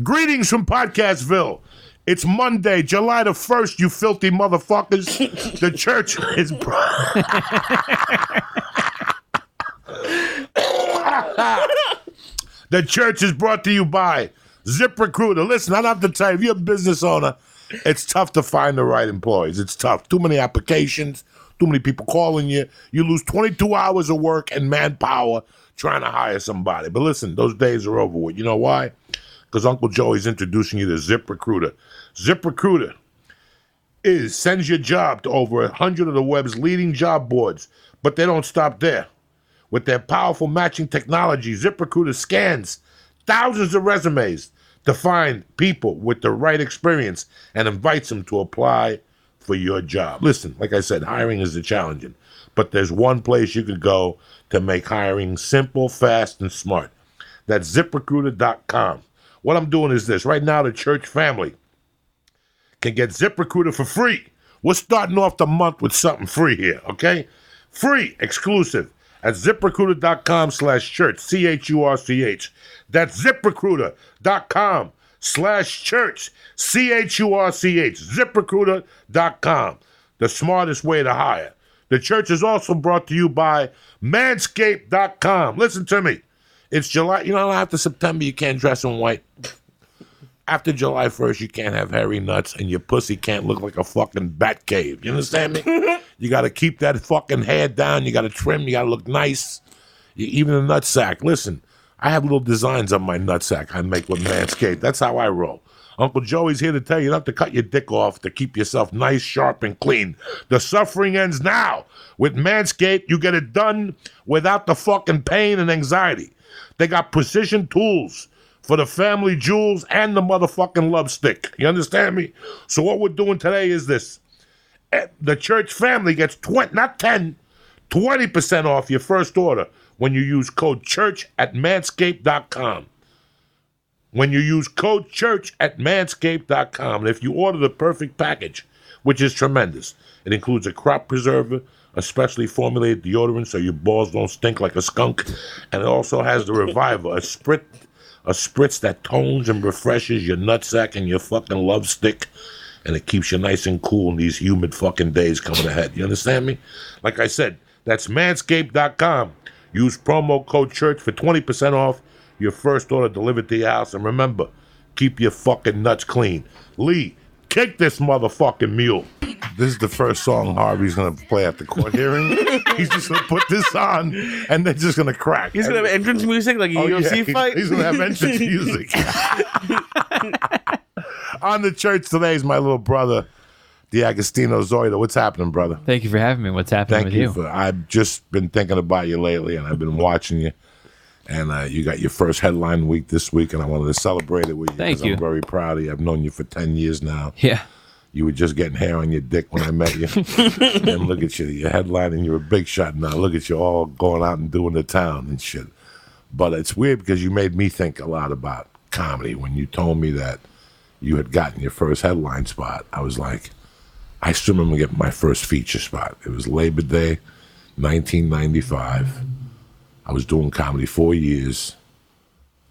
Greetings from Podcastville. It's Monday, July the 1st, you filthy motherfuckers. The church is... The church is brought to you by ZipRecruiter. Listen, I don't have to tell you, if you're a business owner, it's tough to find the right employees. It's tough. Too many applications, too many people calling you. You lose 22 hours of work and manpower trying to hire somebody. But listen, those days are over with. You know why? Because Uncle Joey's introducing you to ZipRecruiter. ZipRecruiter sends your job to over 100 of the web's leading job boards, but they don't stop there. With their powerful matching technology, ZipRecruiter scans thousands of resumes to find people with the right experience and invites them to apply for your job. Listen, like I said, hiring is challenging, but there's one place you could go to make hiring simple, fast, and smart. That's ZipRecruiter.com. What I'm doing is this. Right now, the church family can get ZipRecruiter for free. We're starting off the month with something free here, okay? Free, exclusive, at ZipRecruiter.com/church, CHURCH. That's ZipRecruiter.com/church, CHURCH, ZipRecruiter.com, the smartest way to hire. The church is also brought to you by Manscaped.com. Listen to me. It's July. You know, after September, you can't dress in white. After July 1st, you can't have hairy nuts, and your pussy can't look like a fucking bat cave. You understand me? You got to keep that fucking hair down. You got to trim. You got to look nice. Even the nutsack. Listen, I have little designs on my nutsack I make with Manscaped. That's how I roll. Uncle Joey's here to tell you not to cut your dick off to keep yourself nice, sharp, and clean. The suffering ends now. With Manscaped, you get it done without the fucking pain and anxiety. They got precision tools for the family jewels and the motherfucking love stick. You understand me? So what we're doing today is this. The church family gets 20% off your first order when you use code CHURCH at Manscaped.com. When you use code CHURCH at Manscaped.com. And if you order the perfect package, which is tremendous, it includes a crop preserver, a specially formulated deodorant so your balls don't stink like a skunk, and it also has the Reviver, a spritz that tones and refreshes your nutsack and your fucking love stick, and it keeps you nice and cool in these humid fucking days coming ahead. You understand me? Like I said, that's Manscaped.com. Use promo code CHURCH for 20% off your first order delivered to your house, and remember, keep your fucking nuts clean. Lee, kick this motherfucking mule. This is the first song Harvey's going to play at the court hearing. He's just going to put this on, and they're just going to crack. He's going to have entrance music like a UFC fight? He's going to have entrance music. On the church today is my little brother, the Agostino Zoida. What's happening, brother? Thank you for having me. What's happening with you? I've just been thinking about you lately, and I've been watching you. And you got your first headline week this week, and I wanted to celebrate it with you. Thank you. I'm very proud of you. I've known you for 10 years now. Yeah. You were just getting hair on your dick when I met you. And look at you, you're headlining, you're a big shot now. Look at you all going out and doing the town and shit. But it's weird because you made me think a lot about comedy. When you told me that you had gotten your first headline spot, I was like, I still remember getting my first feature spot. It was Labor Day, 1995. I was doing comedy 4 years.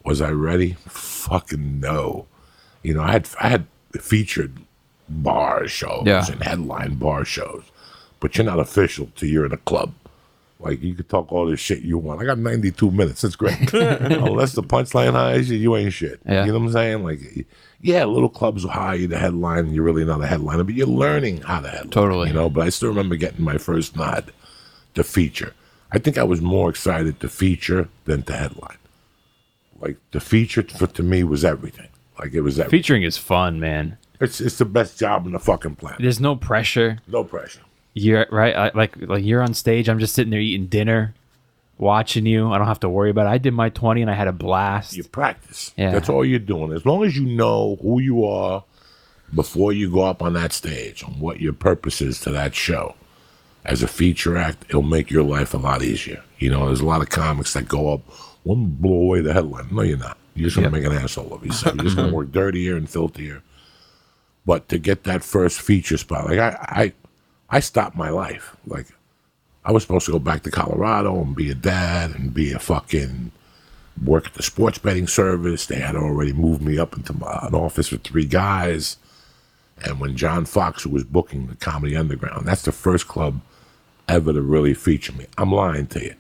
Was I ready? Fucking no. You know, I had featured bar shows and headline bar shows, but you're not official till you're in a club. Like, you could talk all this shit you want. I got 92 minutes. That's great. Unless the punchline hires you, you ain't shit. Yeah. You know what I'm saying? Like, yeah, little clubs will hire you to headline, and you're really not a headliner, but you're learning how to headline. Totally. You know, but I still remember getting my first nod to feature. I think I was more excited to feature than to headline. Like, the feature to me was everything. Like, it was everything. Featuring is fun, man. It's the best job on the fucking planet. There's no pressure. No pressure. You're right. Like you're on stage. I'm just sitting there eating dinner, watching you. I don't have to worry about it. I did my 20 and I had a blast. You practice. Yeah. That's all you're doing. As long as you know who you are before you go up on that stage and what your purpose is to that show. As a feature act, it'll make your life a lot easier. You know, there's a lot of comics that go up, one blow away the headline. No, you're not. You're just going to make an asshole of yourself. You're just going to work dirtier and filthier. But to get that first feature spot, like I stopped my life. Like, I was supposed to go back to Colorado and be a dad and be a fucking work at the sports betting service. They had already moved me up into an office with 3 guys. And when John Fox, who was booking the Comedy Underground, that's the first club ever to really feature me. I'm lying to you.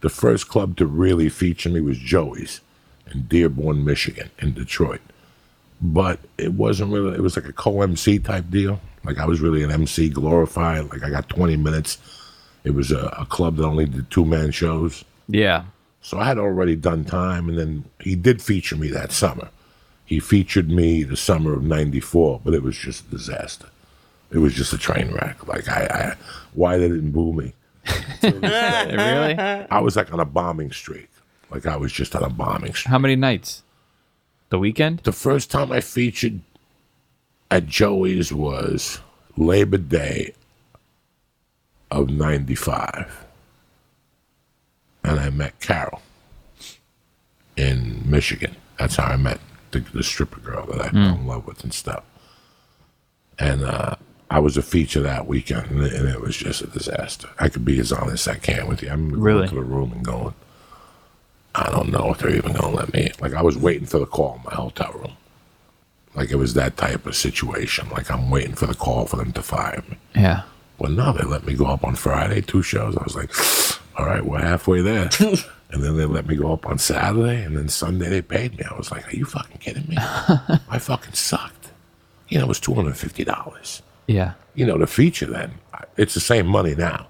The first club to really feature me was Joey's in Dearborn, Michigan, in Detroit. But it wasn't really, it was like a co-MC type deal. Like I was really an MC glorified. Like I got 20 minutes. It was a club that only did 2-man shows. Yeah. So I had already done time, and then he did feature me that summer. He featured me the summer of '94, but it was just a disaster. It was just a train wreck. Like why they didn't boo me? Really? I was like on a bombing streak. Like I was just on a bombing streak. How many nights? The weekend? The first time I featured at Joey's was Labor Day of '95. And I met Carol in Michigan. That's how I met the stripper girl that I fell in love with and stuff. And I was a feature that weekend, and it was just a disaster. I could be as honest as I can with you. I'm going to the room and going, I don't know if they're even going to let me. Like, I was waiting for the call in my hotel room. Like, it was that type of situation. Like, I'm waiting for the call for them to fire me. Yeah. Well, no, they let me go up on Friday, 2 shows. I was like, all right, we're halfway there. And then they let me go up on Saturday, and then Sunday they paid me. I was like, are you fucking kidding me? I fucking sucked. You know, it was $250. Yeah. You know, the feature then, it's the same money now.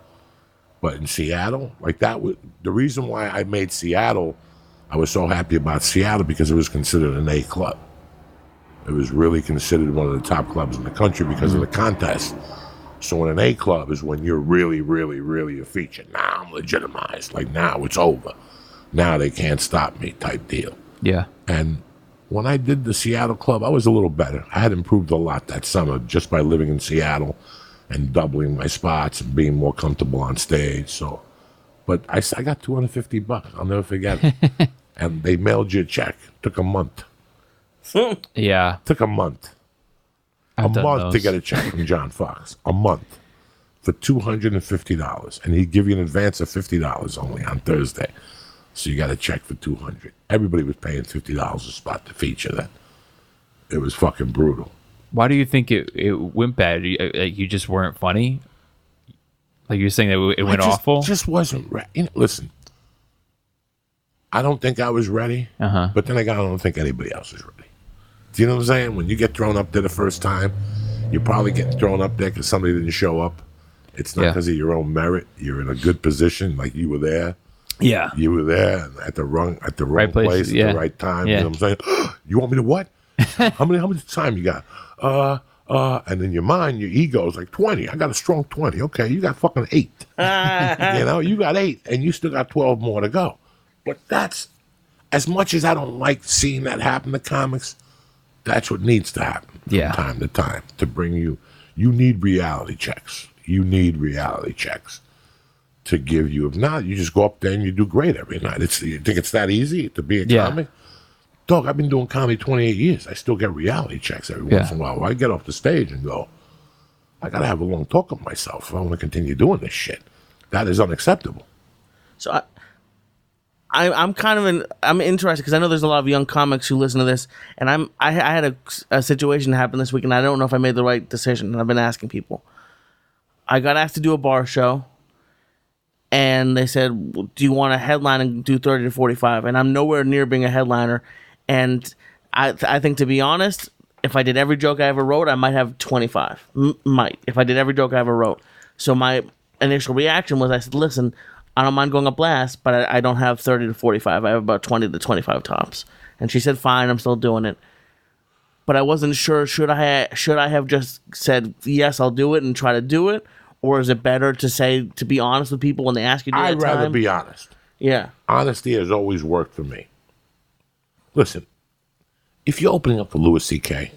But in Seattle, like that was the reason why I made Seattle, I was so happy about Seattle because it was considered an A club. It was really considered one of the top clubs in the country because of the contest. So in an A club is when you're really, really, really a feature. Now I'm legitimized. Like now it's over. Now they can't stop me type deal. Yeah. And when I did the Seattle club, I was a little better. I had improved a lot that summer just by living in Seattle and doubling my spots and being more comfortable on stage. So, but I got $250. I'll never forget it. And they mailed you a check. Took a month. Yeah. Took a month. I've a done month those. to get a check from John Fox. A month for $250. And he'd give you an advance of $50 only on Thursday. So you got a check for $200. Everybody was paying $50 a spot to feature then. It was fucking brutal. Why do you think it went bad? You just weren't funny? Like you're saying that it went awful? Just wasn't ready. You know, listen, I don't think I was ready. But then again, I don't think anybody else was ready. Do you know what I'm saying? When you get thrown up there the first time, you're probably getting thrown up there because somebody didn't show up. It's not because of your own merit. You're in a good position, like you were there. Yeah. You were there at the wrong right place at the right time. Yeah. You know what I'm saying? You want me to what? How much time you got? And in your mind, your ego is like 20. I got a strong 20. Okay, you got fucking 8. You know, you got 8, and you still got 12 more to go. But that's, as much as I don't like seeing that happen to comics, that's what needs to happen from time to time to bring you need reality checks. You need reality checks to give you. If not, you just go up there and you do great every night. You think it's that easy to be a comic? Dog, I've been doing comedy 28 years. I still get reality checks every once in a while. I get off the stage and go, I got to have a long talk with myself if I want to continue doing this shit. That is unacceptable. So I'm interested because I know there's a lot of young comics who listen to this, and I had a situation happen this week, and I don't know if I made the right decision, and I've been asking people. I got asked to do a bar show, and they said, do you want to headline and do 30 to 45? And I'm nowhere near being a headliner, and I think, to be honest, if I did every joke I ever wrote, I might have 25. Might, if I did every joke I ever wrote. So my initial reaction was, I said, listen, I don't mind going up last, but I don't have 30 to 45. I have about 20 to 25 tops. And she said, fine, I'm still doing it. But I wasn't sure, should I have just said, yes, I'll do it and try to do it? Or is it better to be honest with people when they ask you to do it? I'd rather be honest. Yeah. Honesty has always worked for me. Listen, if you're opening up for Louis C.K.,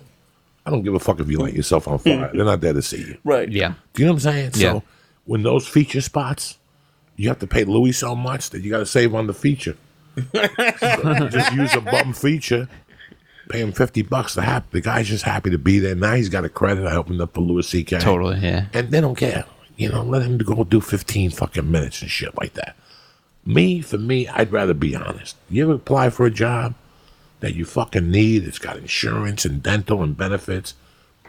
I don't give a fuck if you light yourself on fire. They're not there to see you. Right. Yeah. Do you know what I'm saying? Yeah. So when those feature spots, you have to pay Louis so much that you got to save on the feature. So just use a bum feature, pay him $50 to happy. The guy's just happy to be there. Now he's got a credit. I opened up for Louis C.K. Totally, yeah. And they don't care. You know, let him go do 15 fucking minutes and shit like that. For me, I'd rather be honest. You ever apply for a job that you fucking need? It's got insurance and dental and benefits.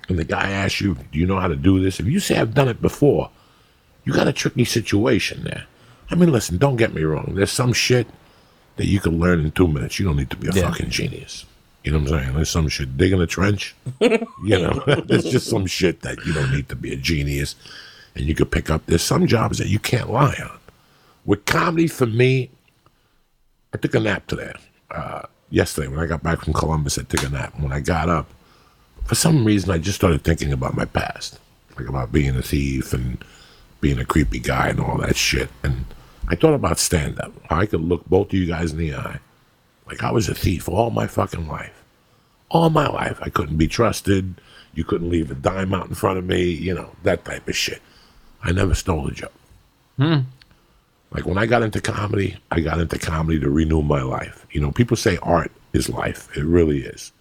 And the guy asks you, do you know how to do this? If you say, I've done it before, you got a tricky situation there. I mean, listen, don't get me wrong. There's some shit that you can learn in 2 minutes. You don't need to be a fucking genius. You know what I'm saying? There's some shit. Digging a trench, there's just some shit that you don't need to be a genius and you could pick up. There's some jobs that you can't lie on. With comedy, for me, I took a nap today. Yesterday, when I got back from Columbus, I took a nap. When I got up, for some reason, I just started thinking about my past. Like about being a thief and being a creepy guy and all that shit. And I thought about stand-up. How I could look both of you guys in the eye. Like I was a thief all my fucking life. All my life. I couldn't be trusted. You couldn't leave a dime out in front of me. That type of shit. I never stole a joke. Like when I got into comedy to renew my life. People say art is life. It really is.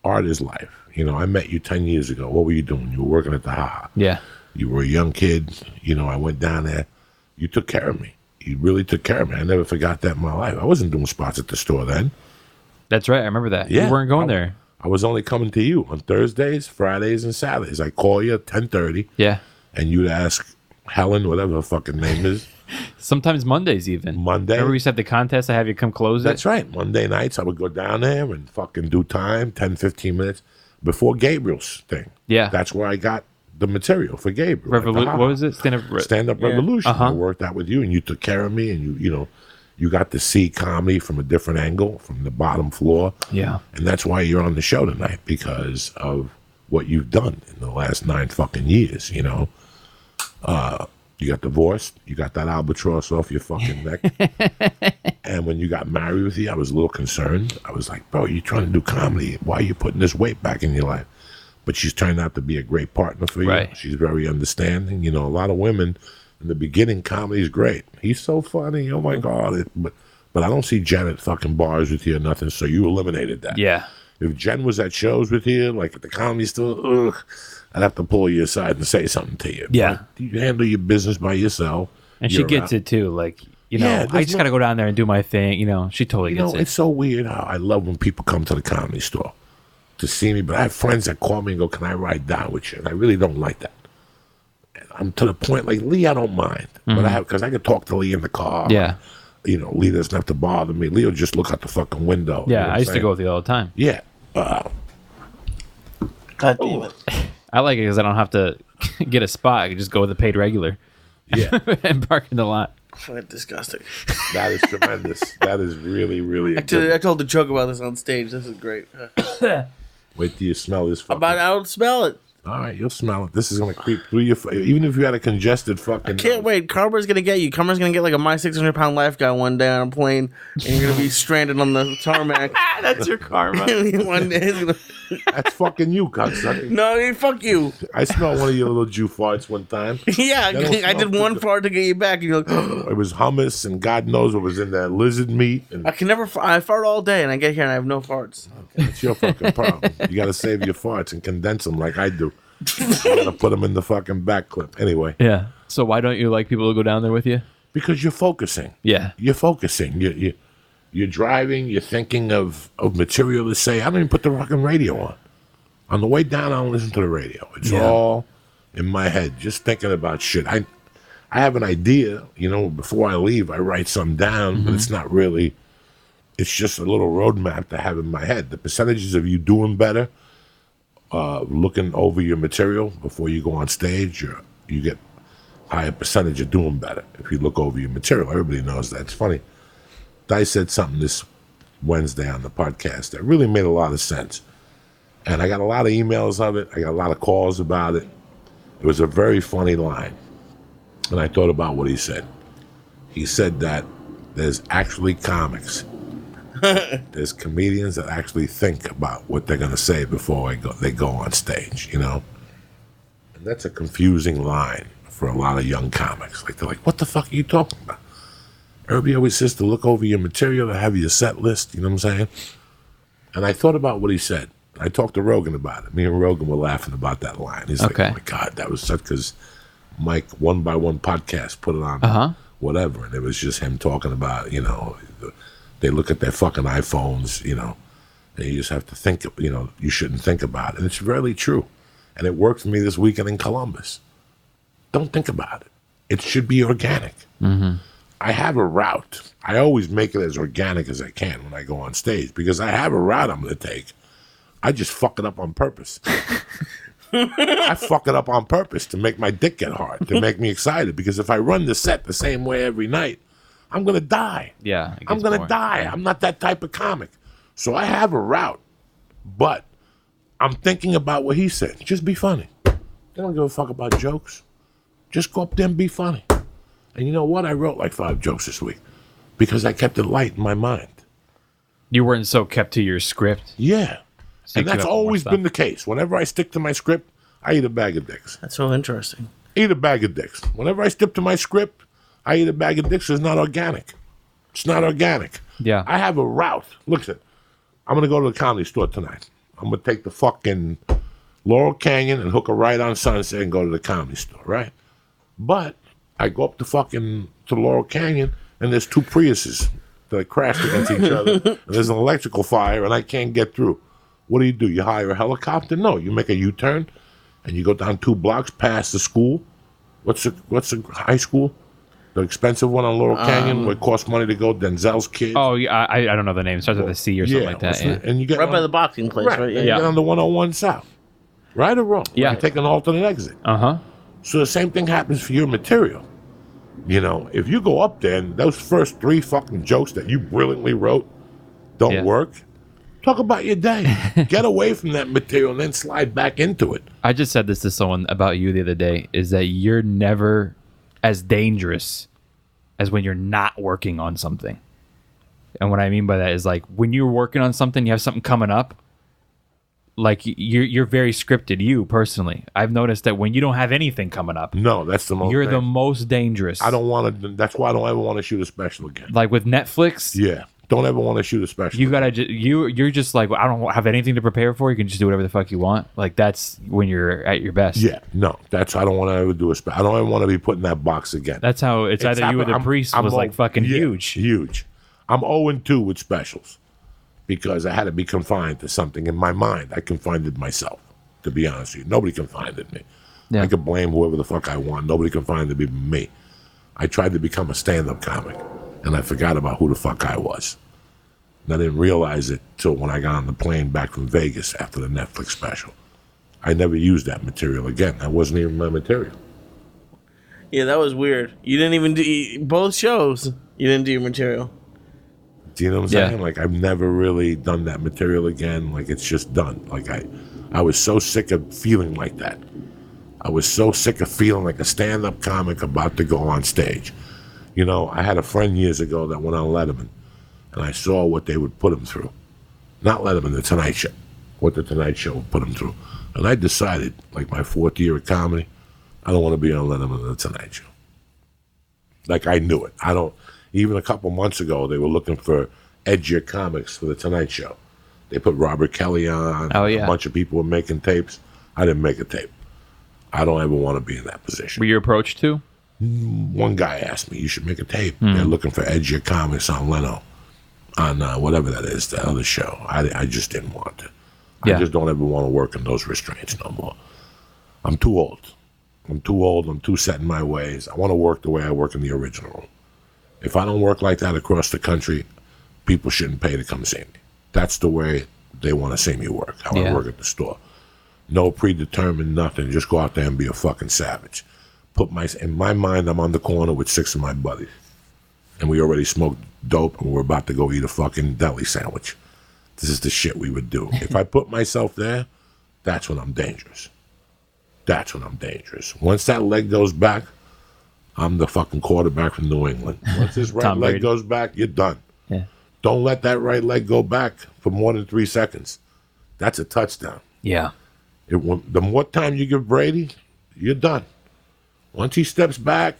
Art is life. I met you 10 years ago. What were you doing? You were working at the Ha. Yeah. You were a young kid. I went down there. You took care of me. You really took care of me. I never forgot that in my life. I wasn't doing spots at the store then. That's right. I remember that. Yeah, you weren't going there. I was only coming to you on Thursdays, Fridays, and Saturdays. I call you at 10:30. Yeah. And you'd ask Helen, whatever her fucking name is. Sometimes Mondays even. Monday. Remember we used to have the contest. I have you come close it. That's right. Monday nights I would go down there and fucking do time, 10, 15 minutes before Gabriel's thing. Yeah. That's where I got the material for Gabriel. What was it? Stand-up Revolution. I worked out with you and you took care of me and you got to see comedy from a different angle, from the bottom floor. Yeah. And that's why you're on the show tonight, because of what you've done in the last 9 fucking years, You got divorced. You got that albatross off your fucking neck. And when you got married with you, I was a little concerned. I was like, bro, you're trying to do comedy. Why are you putting this weight back in your life? But she's turned out to be a great partner for you. Right. She's very understanding. A lot of women, in the beginning, comedy's great. He's so funny. Oh, my God. But I don't see Jen at fucking bars with you or nothing, so you eliminated that. Yeah. If Jen was at shows with you, like at the Comedy Store, I'd have to pull you aside and say something to you. Yeah. But you handle your business by yourself. And she gets it too. Like, I just got to go down there and do my thing. She totally gets it. It's so weird how I love when people come to the Comedy Store to see me. But I have friends that call me and go, can I ride down with you? And I really don't like that. And I'm to the point, like, Lee, I don't mind. But because I can talk to Lee in the car. Yeah. Lee doesn't have to bother me. Lee will just look out the fucking window. Yeah, I used to go with you all the time. Yeah. God damn it. I like it because I don't have to get a spot. I can just go with the paid regular. Yeah. And park in the lot. That's disgusting. That is tremendous. That is really, really. I told the joke about this on stage. This is great. Wait till you smell this. I don't smell it. All right, you'll smell it. This is going to creep through your... Even if you had a congested fucking... I can't wait. Karma's going to get you. Karma's going to get like a My 600-Pound Life guy one day on a plane, and you're going to be stranded on the tarmac. That's your karma. One day he's gonna... That's fucking you, cocksucker. No, fuck you. I smelled one of your little Jew farts one time. Yeah, I did one fart to get you back, and you're like... It was hummus, and God knows what was in that lizard meat. And... I fart all day, and I get here and I have no farts. Okay, that's your fucking problem. You got to save your farts and condense them like I do. You gotta put them in the fucking back clip. Anyway. Yeah. So why don't you like people to go down there with you? Because you're focusing. Yeah. You're focusing. You're driving. You're thinking of material to say. I don't even put the fucking radio on. On the way down, I don't listen to the radio. It's all in my head, just thinking about shit. I have an idea. Before I leave, I write something down, but it's not really. It's just a little roadmap to have in my head. The percentages of you doing better. Looking over your material before you go on stage, you get higher percentage of doing better if you look over your material. Everybody knows that. It's funny. Diaz said something this Wednesday on the podcast that really made a lot of sense. And I got a lot of emails of it. I got a lot of calls about it. It was a very funny line. And I thought about what he said. He said that there's actually comics. There's comedians that actually think about what they're going to say before they go on stage, And that's a confusing line for a lot of young comics. Like, they're like, what the fuck are you talking about? Everybody always says to look over your material, to have your set list, you know what I'm saying? And I thought about what he said. I talked to Rogan about it. Me and Rogan were laughing about that line. He's like, oh my God, that was such, because Mike, One by One podcast, put it on whatever. And it was just him talking about, they look at their fucking iPhones, and you just have to think, you shouldn't think about it. And it's really true. And it worked for me this weekend in Columbus. Don't think about it. It should be organic. Mm-hmm. I have a route. I always make it as organic as I can when I go on stage because I have a route I'm going to take. I just fuck it up on purpose. I fuck it up on purpose to make my dick get hard, to make me excited. Because if I run the set the same way every night, I'm going to die. Yeah. I'm going to die. I'm not that type of comic. So I have a route, but I'm thinking about what he said. Just be funny. They don't give a fuck about jokes. Just go up there and be funny. And you know what? I wrote like 5 jokes this week because I kept it light in my mind. You weren't so kept to your script. Yeah. So And that's always been the case. Whenever I stick to my script, I eat a bag of dicks. That's so interesting. Eat a bag of dicks. Whenever I stick to my script, I eat a bag of dicks. It's not organic. It's not organic. Yeah. I have a route. Look at it. I'm going to go to the Comedy Store tonight. I'm going to take the fucking Laurel Canyon and hook a right on Sunset and go to the Comedy Store, right? But I go up to Laurel Canyon, and there's 2 Priuses that crashed against each other. And there's an electrical fire, and I can't get through. What do? You hire a helicopter? No, you make a U-turn, and you go down 2 blocks past the school. What's the high school? The expensive one on Laurel Canyon where it costs money to go, Denzel's kids. Oh, yeah, I don't know the name. It starts with a C or something like that. Yeah. And you get Right by the boxing place, right? And you get on the 101 South. Right or wrong? Yeah. You take an alternate exit. Uh-huh. So the same thing happens for your material. If you go up there and those first 3 fucking jokes that you brilliantly wrote don't work, talk about your day. Get away from that material and then slide back into it. I just said this to someone about you the other day, is that you're never as dangerous as when you're not working on something. And what I mean by that is, like, when you're working on something, you have something coming up, like, you're very scripted. You personally, I've noticed that when you don't have anything coming up, No, that's the most. you're the most dangerous. I don't want to. That's why I don't ever want to shoot a special again. Like with Netflix, Yeah, don't ever want to shoot a special. you gotta you're just like, I don't have anything to prepare for. You can just do whatever the fuck you want. Like, that's when you're at your best. Yeah, no, I don't want to ever do a special. I don't ever want to be put in that box again. That's how it's either you or the happened- priest I'm was like fucking yeah, huge. Huge. I'm 0-2 with specials because I had to be confined to something in my mind. I confined it myself, to be honest with you. Nobody confined me. Yeah. I could blame whoever the fuck I want. Nobody confined me. I tried to become a stand-up comic, and I forgot about who the fuck I was. And I didn't realize it till when I got on the plane back from Vegas after the Netflix special. I never used that material again. That wasn't even my material. Yeah, that was weird. You didn't even do both shows. You didn't do your material. Do you know what I'm Yeah. saying? Like, I've never really done that material again. Like, it's just done. Like, I was so sick of feeling like that. I was so sick of feeling like a stand-up comic about to go on stage. I had a friend years ago that went on Letterman, and I saw what they would put him through. Not Letterman, The Tonight Show. What The Tonight Show would put him through. And I decided, like my 4th year of comedy, I don't want to be on Letterman or The Tonight Show. Like, I knew it. Even a couple months ago, they were looking for edgier comics for The Tonight Show. They put Robert Kelly on. Oh, yeah. A bunch of people were making tapes. I didn't make a tape. I don't ever want to be in that position. Were you approached to? One guy asked me, you should make a tape. They're looking for edgier comics on Leno, on whatever that is, the other show. I just didn't want to. Yeah. I just don't ever want to work in those restraints no more. I'm too old. I'm too set in my ways. I want to work the way I work in the original. If I don't work like that across the country, people shouldn't pay to come see me. That's the way they want to see me work, how I work at the store. No predetermined nothing. Just go out there and be a fucking savage. In my mind, I'm on the corner with 6 of my buddies. And we already smoked dope and we're about to go eat a fucking deli sandwich. This is the shit we would do. If I put myself there, that's when I'm dangerous. That's when I'm dangerous. Once that leg goes back, I'm the fucking quarterback from New England. Once his right Tom leg Brady. goes back, you're done. Yeah. Don't let that right leg go back for more than 3 seconds. That's a touchdown. Yeah. The more time you give Brady, you're done. Once he steps back,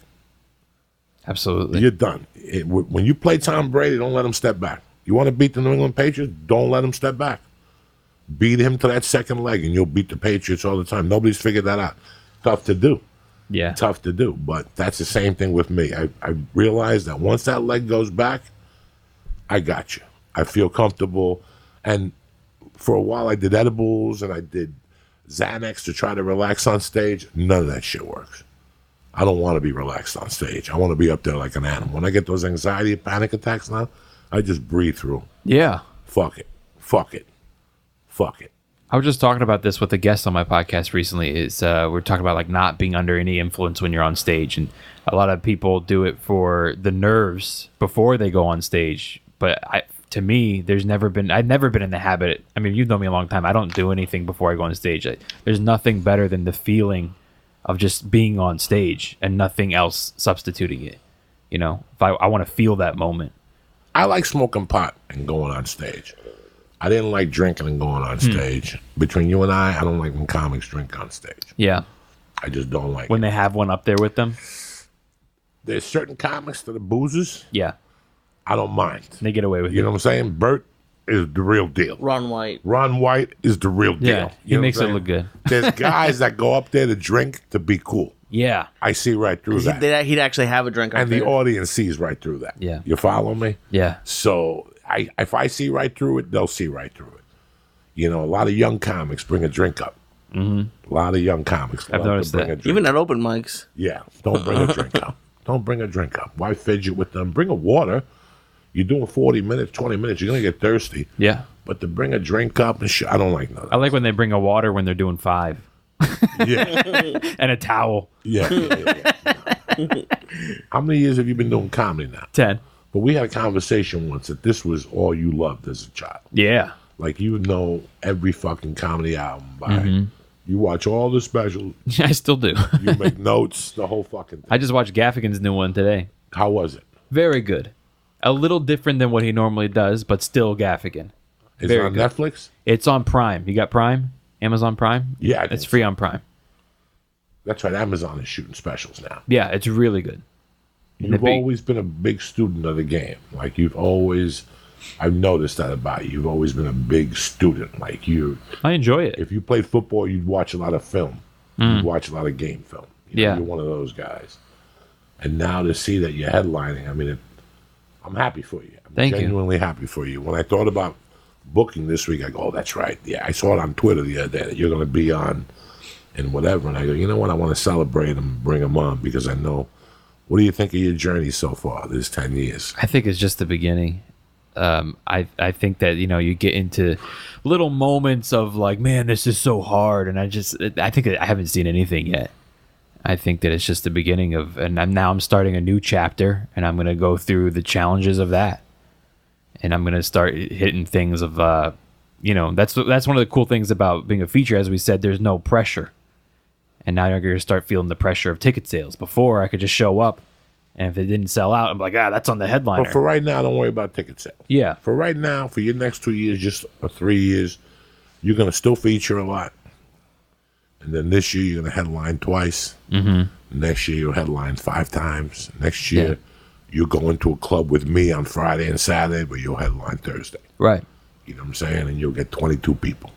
Absolutely. you're done. When you play Tom Brady, don't let him step back. You want to beat the New England Patriots? Don't let him step back. Beat him to that second leg, and you'll beat the Patriots all the time. Nobody's figured that out. Tough to do. Yeah. Tough to do, but that's the same thing with me. I realized that once that leg goes back, I got you. I feel comfortable. And for a while, I did edibles and I did Xanax to try to relax on stage. None of that shit works. I don't want to be relaxed on stage. I want to be up there like an animal. When I get those anxiety and panic attacks now, I just breathe through. Yeah. Fuck it. Fuck it. Fuck it. I was just talking about this with a guest on my podcast recently. We're talking about like not being under any influence when you're on stage, and a lot of people do it for the nerves before they go on stage. But to me, I've never been in the habit. I mean, you've known me a long time. I don't do anything before I go on stage. There's nothing better than the feeling of just being on stage and nothing else substituting it. You know, if I want to feel that moment. I like smoking pot and going on stage. I didn't like drinking and going on stage. Between you and I don't like when comics drink on stage. Yeah. I just don't like when it. they have one up there with them. There's certain comics that are boozers. Yeah. I don't mind. They get away with it. You know what I'm saying? Bert is the real deal. Ron White. Ron White is the real deal. Yeah, he makes it look good. There's guys that go up there to drink to be cool. Yeah. I see right through that. He'd actually have a drink up And there. the audience sees right through that. Yeah. You follow me? Yeah. So if I see right through it, they'll see right through it. You know, a lot of young comics bring a drink up. Mm-hmm. A lot of young comics I've love noticed to bring that. a drink Even up. at open mics. Yeah, don't bring a drink up. Don't bring a drink up. Why fidget with them? Bring a water. You're doing 40 minutes, 20 minutes. You're going to get thirsty. Yeah. But to bring a drink up and shit, I don't like none of that. I like when they bring a water when they're doing 5 Yeah. and a towel. Yeah. How many years have you been doing comedy now? 10. But we had a conversation once that this was all you loved as a child. Yeah. Like, you know every fucking comedy album by. You watch all the specials. I still do. You make notes, the whole fucking thing. I just watched Gaffigan's new one today. How was it? Very good. A little different than what he normally does, but still Gaffigan. Is Very it on good. Netflix? It's on Prime. You got Prime? Amazon Prime? Yeah, I think It's free on Prime. That's right. Amazon is shooting specials now. Yeah, it's really good. You've always been a big student of the game. Like, I've noticed that about you. You've always been a big student. Like, I enjoy it. if you played football, you'd watch a lot of film. You'd watch a lot of game film. Yeah. You're one of those guys. And now to see that you're headlining, I mean, I'm happy for you. I'm Thank you. genuinely happy for you. When I thought about booking this week, I go, oh, that's right. Yeah, I saw it on Twitter the other day that you're going to be on and whatever. And I go, you know what? I want to celebrate them and bring them on because I know. What do you think of your journey so far, this 10 years? I think it's just the beginning. I think that, you get into little moments of like, man, this is so hard. And I think I haven't seen anything yet. I think that it's just the beginning and I'm starting a new chapter and I'm going to go through the challenges of that. And I'm going to start hitting things of, that's one of the cool things about being a feature. As we said, there's no pressure. And now you're going to start feeling the pressure of ticket sales. Before, I could just show up, and if it didn't sell out, I'm like, that's on the headliner. But for right now, don't worry about ticket sales. Yeah. For right now, for your next 2 years, just or 3 years, you're going to still feature a lot. And then this year, you're going to headline twice. Mm-hmm. Next year, you'll headline 5 times. Next year, you'll go into a club with me on Friday and Saturday, but you'll headline Thursday. Right. You know what I'm saying? And you'll get 22 people.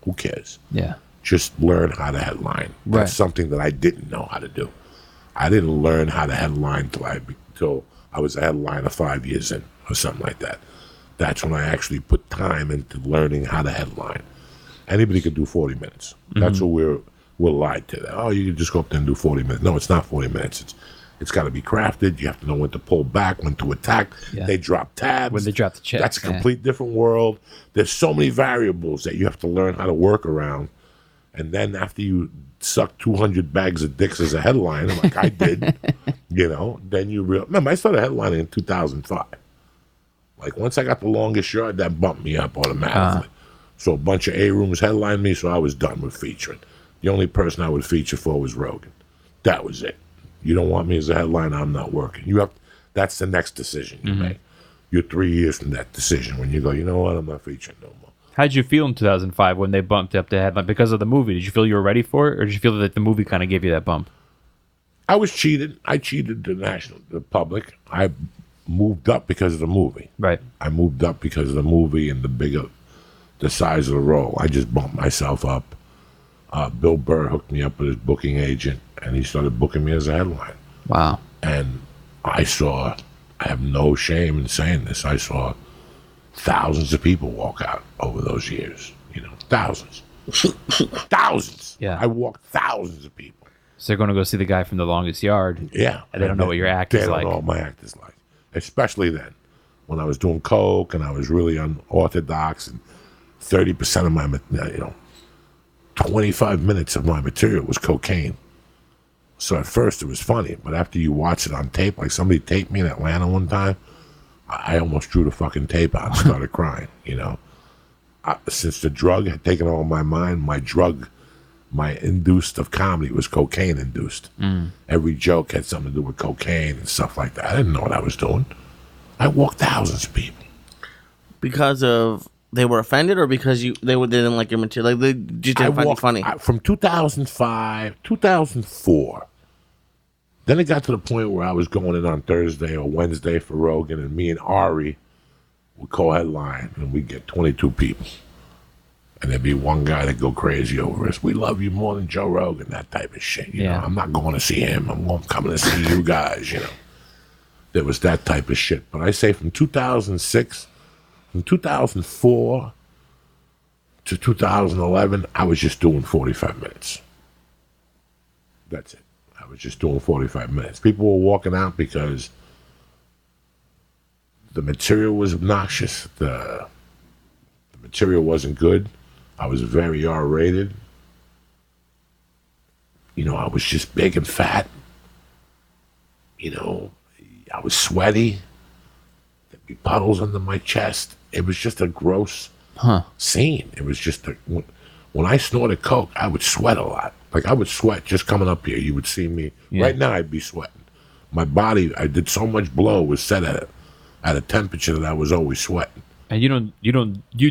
Who cares? Yeah. Just learn how to headline. Right. That's something that I didn't know how to do. I didn't learn how to headline till I was a headliner 5 years in or something like that. That's when I actually put time into learning how to headline. Anybody could do 40 minutes. That's what we're lied to. Oh, you can just go up there and do 40 minutes. No, it's not 40 minutes. It's got to be crafted. You have to know when to pull back, when to attack. Yeah. They drop tabs. When they drop the checks. That's a complete different world. There's so many variables that you have to learn how to work around. And then after you suck 200 bags of dicks as a headliner, like I did, then you remember I started headlining in 2005. Like once I got the longest yard, that bumped me up automatically. So a bunch of A-rooms headlined me, so I was done with featuring. The only person I would feature for was Rogan. That was it. You don't want me as a headliner, I'm not working. That's the next decision you make. You're 3 years from that decision when you go, you know what, I'm not featuring no more. How'd you feel in 2005 when they bumped up the headline because of the movie? Did you feel you were ready for it, or did you feel that the movie kind of gave you that bump? I was cheated. I cheated the public. I moved up because of the movie. Right. I moved up because of the movie and the size of the role. I just bumped myself up. Bill Burr hooked me up with his booking agent, and he started booking me as a headline. Wow. And I have no shame in saying this, I saw thousands of people walk out over those years. Thousands. Thousands. Yeah. I walked thousands of people. So they're going to go see the guy from The Longest Yard. Yeah. And they don't know what your act is like. They don't know what my act is like. Especially then, when I was doing coke and I was really unorthodox, and 30% of my, 25 minutes of my material was cocaine. So at first it was funny, but after you watch it on tape, like somebody taped me in Atlanta one time, I almost drew the fucking tape out and started crying, Since the drug had taken all my mind, my induced of comedy was cocaine induced. Every joke had something to do with cocaine and stuff like that. I didn't know what I was doing. I walked thousands of people. Because of they were offended, or because they didn't like your material? Like, they just didn't find it funny? From 2005, 2004. Then it got to the point where I was going in on Thursday or Wednesday for Rogan, and me and Ari would co-headline, and we'd get 22 people. And there'd be one guy that'd go crazy over us. We love you more than Joe Rogan, that type of shit. You know, I'm not going to see him. I'm coming to see you guys, There was that type of shit. But I say from 2006, from 2004 to 2011, I was just doing 45 minutes. That's it. I was just doing 45 minutes. People were walking out because the material was obnoxious. The material wasn't good. I was very R-rated. I was just big and fat. I was sweaty. There'd be puddles under my chest. It was just a gross scene. It was just when I snorted coke, I would sweat a lot. Like, I would sweat just coming up here. You would see me. Yeah. Right now, I'd be sweating. My body, I did so much blow, was set at a temperature that I was always sweating. And you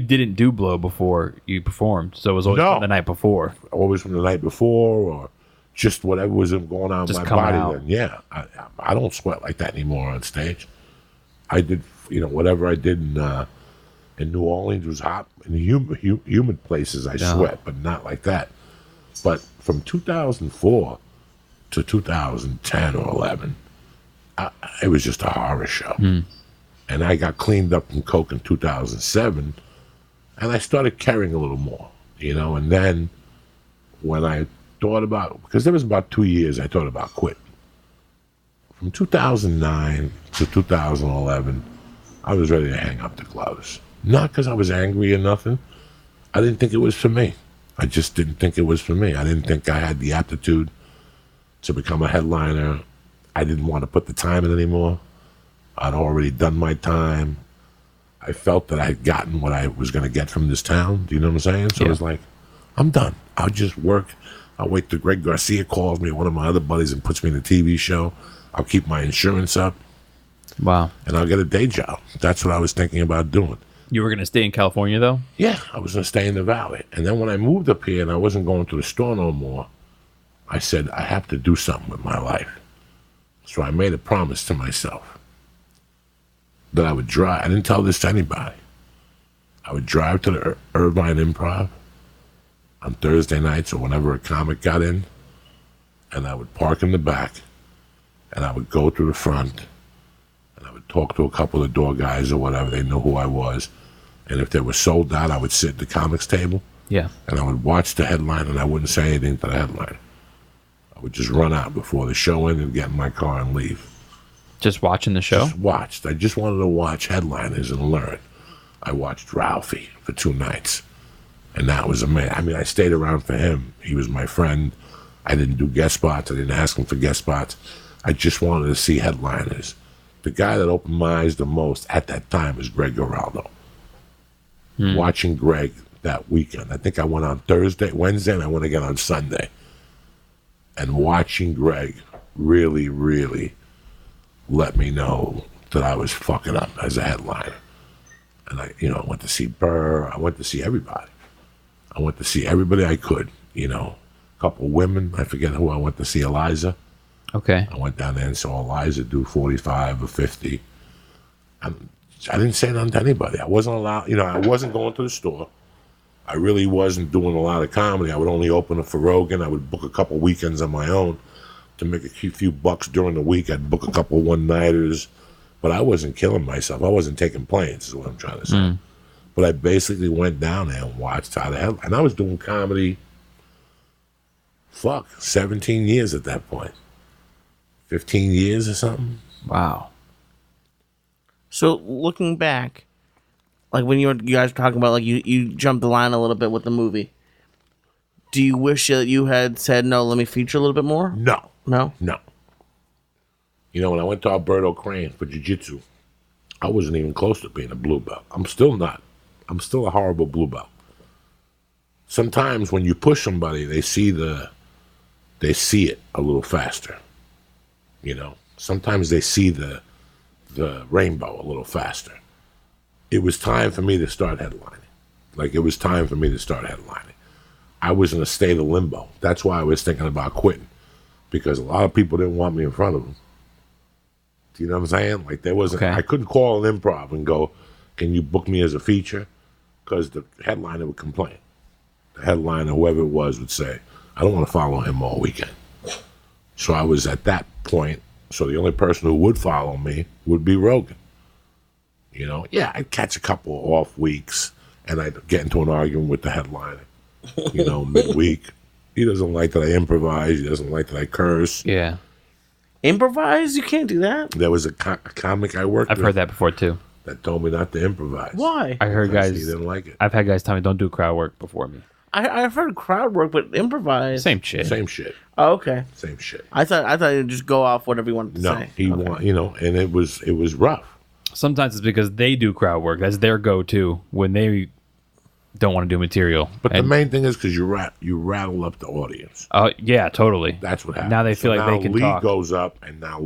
didn't do blow before you performed, so it was always from the night before. Always from the night before, or just whatever was going on in my body out. then. Yeah, I don't sweat like that anymore on stage. I did, whatever I did in New Orleans was hot. In humid places, I sweat, but not like that. But from 2004 to 2010 or 11, it was just a horror show. And I got cleaned up from coke in 2007, and I started caring a little more, And then when I thought about, because there was about 2 years I thought about quitting. From 2009 to 2011, I was ready to hang up the gloves. Not because I was angry or nothing. I didn't think it was for me. I just didn't think it was for me. I didn't think I had the aptitude to become a headliner. I didn't want to put the time in anymore. I'd already done my time. I felt that I had gotten what I was going to get from this town. Do you know what I'm saying? So it was like, I'm done. I'll just work. I'll wait till Greg Garcia calls me, one of my other buddies, and puts me in a TV show. I'll keep my insurance up. Wow. And I'll get a day job. That's what I was thinking about doing. You were going to stay in California, though? Yeah, I was going to stay in the Valley. And then when I moved up here and I wasn't going to the store no more, I said, I have to do something with my life. So I made a promise to myself that I would drive. I didn't tell this to anybody. I would drive to the Irvine Improv on Thursday nights or whenever a comic got in, and I would park in the back, and I would go through the front, and I would talk to a couple of door guys or whatever. They knew who I was. And if they were sold out, I would sit at the comics table. Yeah. And I would watch the headline, and I wouldn't say anything to the headline. I would just run out before the show ended, get in my car, and leave. Just watching the show? Just watched. I just wanted to watch headliners and learn. I watched Ralphie for 2 nights, and that was amazing. I mean, I stayed around for him. He was my friend. I didn't do guest spots. I didn't ask him for guest spots. I just wanted to see headliners. The guy that opened my eyes the most at that time was Greg Giraldo. Watching Greg that weekend. I think I went on Wednesday, and I went again on Sunday. And watching Greg really, really let me know that I was fucking up as a headliner. And I went to see Burr. I went to see everybody. I went to see everybody I could, A couple women. I forget who I went to see. Eliza. Okay. I went down there and saw Eliza do 45 or 50. I didn't say nothing to anybody. I wasn't allowed, I wasn't going to the store. I really wasn't doing a lot of comedy. I would only open up for Rogan. I would book a couple weekends on my own. to make a few bucks during the week. I'd book a couple one-nighters, but I wasn't killing myself. I wasn't taking planes, is what I'm trying to say. But I basically went down there and watched how the hell. And I was doing comedy, 17 years at that point. 15 years or something. Wow. So looking back, like when you guys were talking about, like you jumped the line a little bit with the movie. Do you wish that you had said, no, let me feature a little bit more? No. No? No. You know, when I went to Alberto Crane for jiu-jitsu, I wasn't even close to being a blue belt. I'm still not. I'm still a horrible blue belt. Sometimes when you push somebody, they see it a little faster. You know, sometimes they see the rainbow a little faster. It was time for me to start headlining. Like, it was time for me to start headlining. I was in a state of limbo. That's why I was thinking about quitting, because a lot of people didn't want me in front of them. Do you know what I'm saying? Like, there wasn't. Okay. I couldn't call an improv and go, "Can you book me as a feature?" Because the headliner would complain. The headliner, whoever it was, would say, "I don't want to follow him all weekend." So I was at that point. So the only person who would follow me would be Rogan. You know, yeah, I'd catch a couple off weeks, and I'd get into an argument with the headliner. You know, midweek. He doesn't like that I improvise. He doesn't like that I curse. Yeah. Improvise? You can't do that. There was a comic I worked I've with heard that before too. that told me not to improvise. Why? I heard Because guys. he didn't like it. I've had guys tell me don't do crowd work before me. I've heard crowd work, but improvise. Same shit. Same shit. Oh, okay. Same shit. I thought you'd just go off whatever you wanted to No, say. he Okay. want, you know, and it was rough. Sometimes it's because they do crowd work. That's their go-to when they don't want to do material. But And- the main thing is because you rattle up the audience. yeah, totally. That's what happens. Now they feel like now they can Lee talk. goes up, and now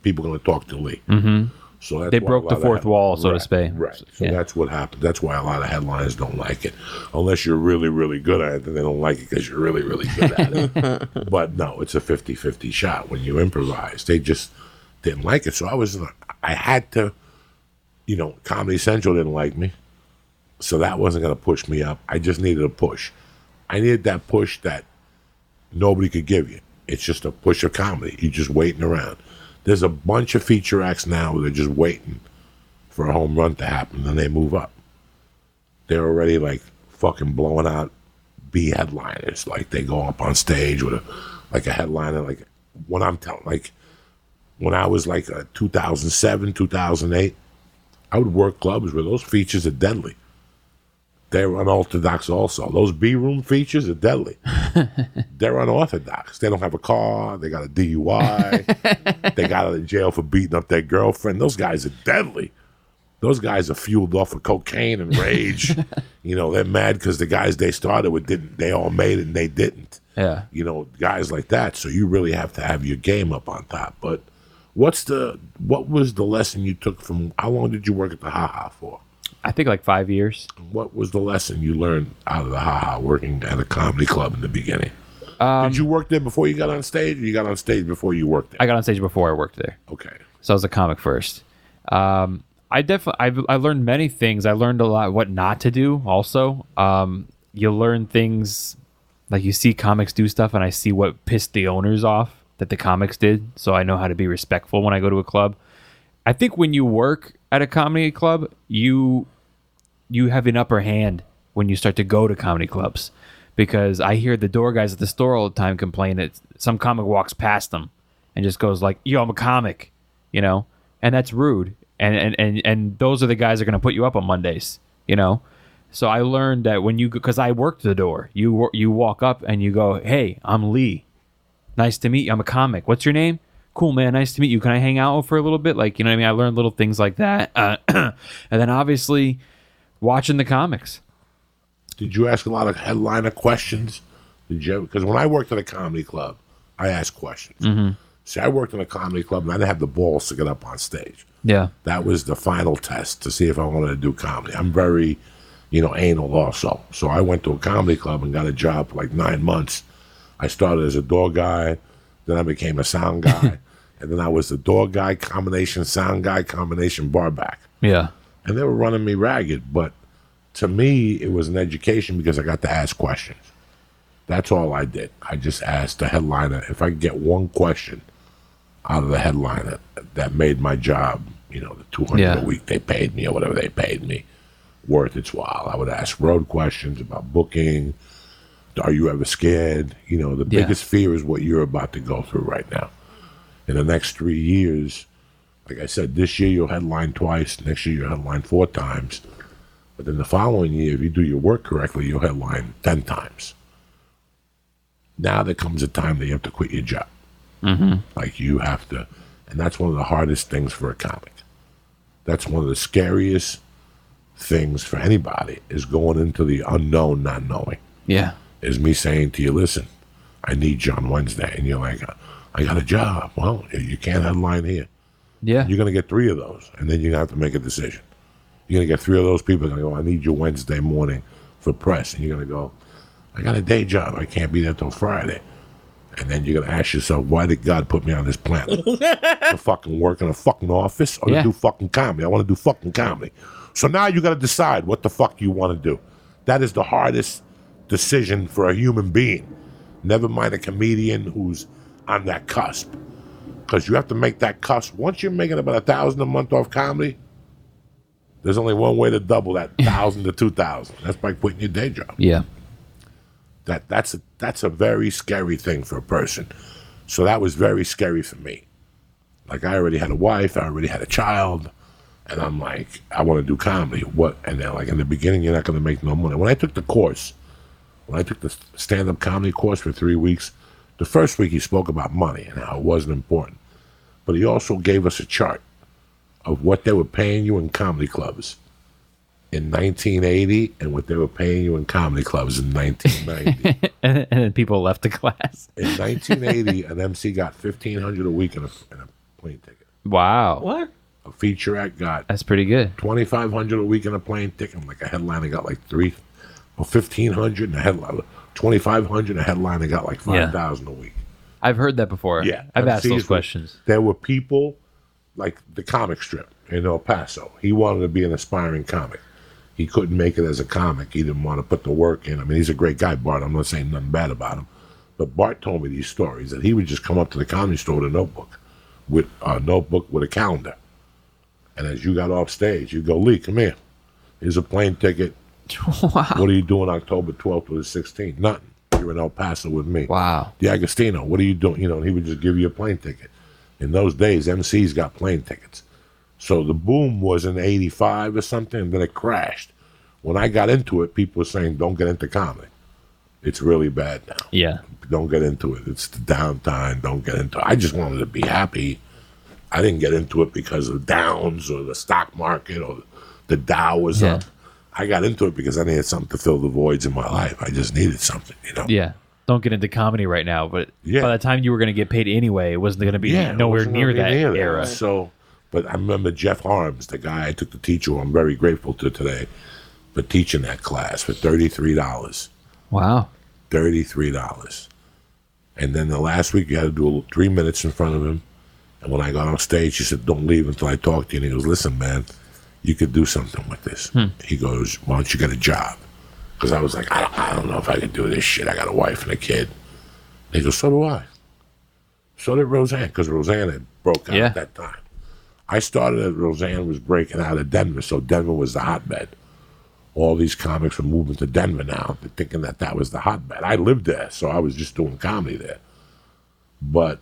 people going to talk to Lee. Mm-hmm. So that's They why broke a the lot of fourth wall, so to right, speak. Right. So Yeah. that's what happened. That's why a lot of headliners don't like it, unless you're really, really good at it. Then they don't like it because you're really, really good at it. But no, it's a 50-50 shot when you improvise. They just didn't like it. So I had to, you know, Comedy Central didn't like me. So that wasn't going to push me up. I just needed a push. I needed that push that nobody could give you. It's just a push of comedy. You're just waiting around. There's a bunch of feature acts now where they're just waiting for a home run to happen, and they move up. They're already like fucking blowing out B headliners. Like they go up on stage with a headliner. Like when I was like 2007, 2008, I would work clubs where those features are deadly. They're unorthodox also. Those B-room features are deadly. They're unorthodox. They don't have a car. They got a DUI. They got out of jail for beating up their girlfriend. Those guys are deadly. Those guys are fueled off of cocaine and rage. You know, they're mad because the guys they started with didn't. They all made it and they didn't. Yeah. You know, guys like that. So you really have to have your game up on top. But what was the lesson you took from, how long did you work at the Ha Ha for? I think like 5 years. What was the lesson you learned out of the Ha Ha working at a comedy club in the beginning? Did you work there before you got on stage, or you got on stage before you worked there? I got on stage before I worked there. Okay. So I was a comic first. I learned many things. I learned a lot what not to do also. You learn things, like you see comics do stuff, and I see what pissed the owners off that the comics did, so I know how to be respectful when I go to a club. I think when you work at a comedy club, you have an upper hand when you start to go to comedy clubs, because I hear the door guys at the store all the time complain that some comic walks past them and just goes like, "Yo, I'm a comic," you know, and that's rude. And those are the guys that are going to put you up on Mondays, you know. So I learned that when because I worked the door, you walk up and you go, "Hey, I'm Lee. Nice to meet you. I'm a comic. What's your name? Cool, man. Nice to meet you. Can I hang out for a little bit?" Like, you know what I mean? I learned little things like that. And then obviously watching the comics. Did you ask a lot of headliner questions? Did you? Because when I worked at a comedy club, I asked questions. Mm-hmm. See, I worked in a comedy club and I didn't have the balls to get up on stage. Yeah. That was the final test to see if I wanted to do comedy. I'm very, anal also. So I went to a comedy club and got a job for like 9 months. I started as a door guy, then I became a sound guy, and then I was the door guy combination, sound guy combination, bar back. Yeah. And they were running me ragged, but to me, it was an education because I got to ask questions. That's all I did. I just asked the headliner if I could get one question out of the headliner that made my job, the $200 a week they paid me or whatever they paid me, worth its while. I would ask road questions about booking. Are you ever scared? The biggest fear is what you're about to go through right now. In the next 3 years, like I said, this year you'll headline twice. Next year you'll headline 4 times. But then the following year, if you do your work correctly, you'll headline 10 times. Now there comes a time that you have to quit your job. Mm-hmm. Like you have to, and that's one of the hardest things for a comic. That's one of the scariest things for anybody is going into the unknown, not knowing. Yeah. Is me saying to you, listen, I need you on Wednesday. And you're like, I got a job. Well, you can't headline here. Yeah. You're going to get 3 of those, and then you're going to have to make a decision. You're going to get 3 of those people going to go, I need you Wednesday morning for press. And you're going to go, I got a day job. I can't be there till Friday. And then you're going to ask yourself, why did God put me on this planet? To fucking work in a fucking office or to do fucking comedy? I want to do fucking comedy. So now you got to decide what the fuck you want to do. That is the hardest decision for a human being. Never mind a comedian who's on that cusp. Because you have to make that cusp. Once you're making about $1,000 a month off comedy, there's only one way to double that 1,000 to 2,000. That's by quitting your day job. Yeah. That's a very scary thing for a person. So that was very scary for me. Like I already had a wife, I already had a child, and I'm like, I want to do comedy. What? And then like in the beginning, you're not going to make no money. When I took the course, when I took the stand-up comedy course for 3 weeks, the first week he spoke about money and how it wasn't important. But he also gave us a chart of what they were paying you in comedy clubs in 1980 and what they were paying you in comedy clubs in 1990. and then people left the class. In 1980, an MC got $1,500 a week in a plane ticket. Wow. What? A featurette got That's pretty good. $2,500 a week in a plane ticket. Like a headliner got like $1,500 and a headliner, $2,500 and a headliner got like $5,000 a week. I've heard that before. Yeah, I've asked MCs those questions. There were people like the comic strip in El Paso. He wanted to be an aspiring comic. He couldn't make it as a comic. He didn't want to put the work in. I mean, he's a great guy, Bart. I'm not saying nothing bad about him. But Bart told me these stories that he would just come up to the comedy store with a notebook with a calendar. And as you got off stage, you go, Lee, come here. Here's a plane ticket. Wow. What are you doing October 12th to the 16th? Nothing. You're in El Paso with me. Wow. The Agostino, what are you doing? And he would just give you a plane ticket. In those days, MCs got plane tickets. So the boom was in 85 or something, and then it crashed. When I got into it, people were saying, don't get into comedy. It's really bad now. Yeah. Don't get into it. It's the downtime. Don't get into it. I just wanted to be happy. I didn't get into it because of downs or the stock market or the Dow was up. I got into it because I needed something to fill the voids in my life. I just needed something, Yeah. Don't get into comedy right now, but by the time you were going to get paid anyway, it wasn't going to be nowhere near that era. So, but I remember Jeff Harms, the guy I took to teach, who I'm very grateful to today, for teaching that class for $33. Wow. $33. And then the last week you had to do 3 minutes in front of him. And when I got on stage, he said, don't leave until I talk to you. And he goes, listen, man, you could do something with this. He goes, why don't you get a job? Because I was like, I don't know if I can do this shit. I got a wife and a kid. And he goes, so do I. So did Roseanne, because Roseanne had broke out at that time. I started as Roseanne was breaking out of Denver, so Denver was the hotbed. All these comics were moving to Denver now, thinking that was the hotbed. I lived there, so I was just doing comedy there. But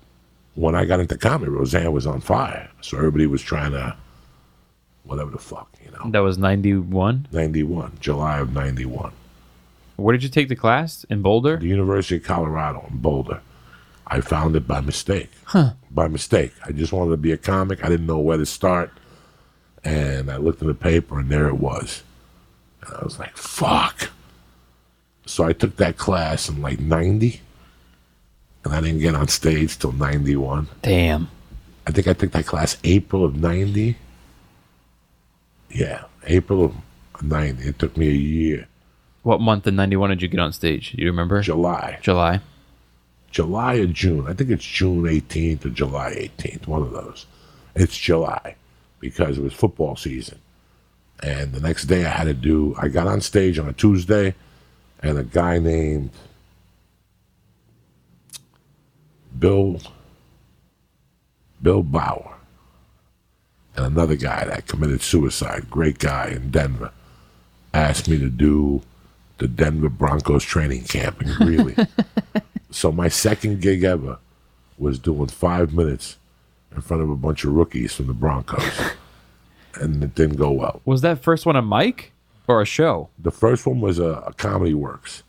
when I got into comedy, Roseanne was on fire. So everybody was trying to, whatever the fuck, That was 91? 91, July of 91. Where did you take the class? In Boulder? The University of Colorado in Boulder. I found it by mistake. By mistake. I just wanted to be a comic. I didn't know where to start. And I looked in the paper, and there it was. And I was like, fuck. So I took that class in like 90. And I didn't get on stage till 91. Damn. I think I took that class April of 90. Yeah, April of 90. It took me a year. What month in 91 did you get on stage? Do you remember? July or June. I think it's June 18th or July 18th, one of those. It's July because it was football season. And the next day I got on stage on a Tuesday, and a guy named Bill Bauer, and another guy that committed suicide, great guy in Denver, asked me to do the Denver Broncos training camp in Greeley. So my second gig ever was doing 5 minutes in front of a bunch of rookies from the Broncos. And it didn't go well. Was that first one a mic or a show? The first one was a Comedy Works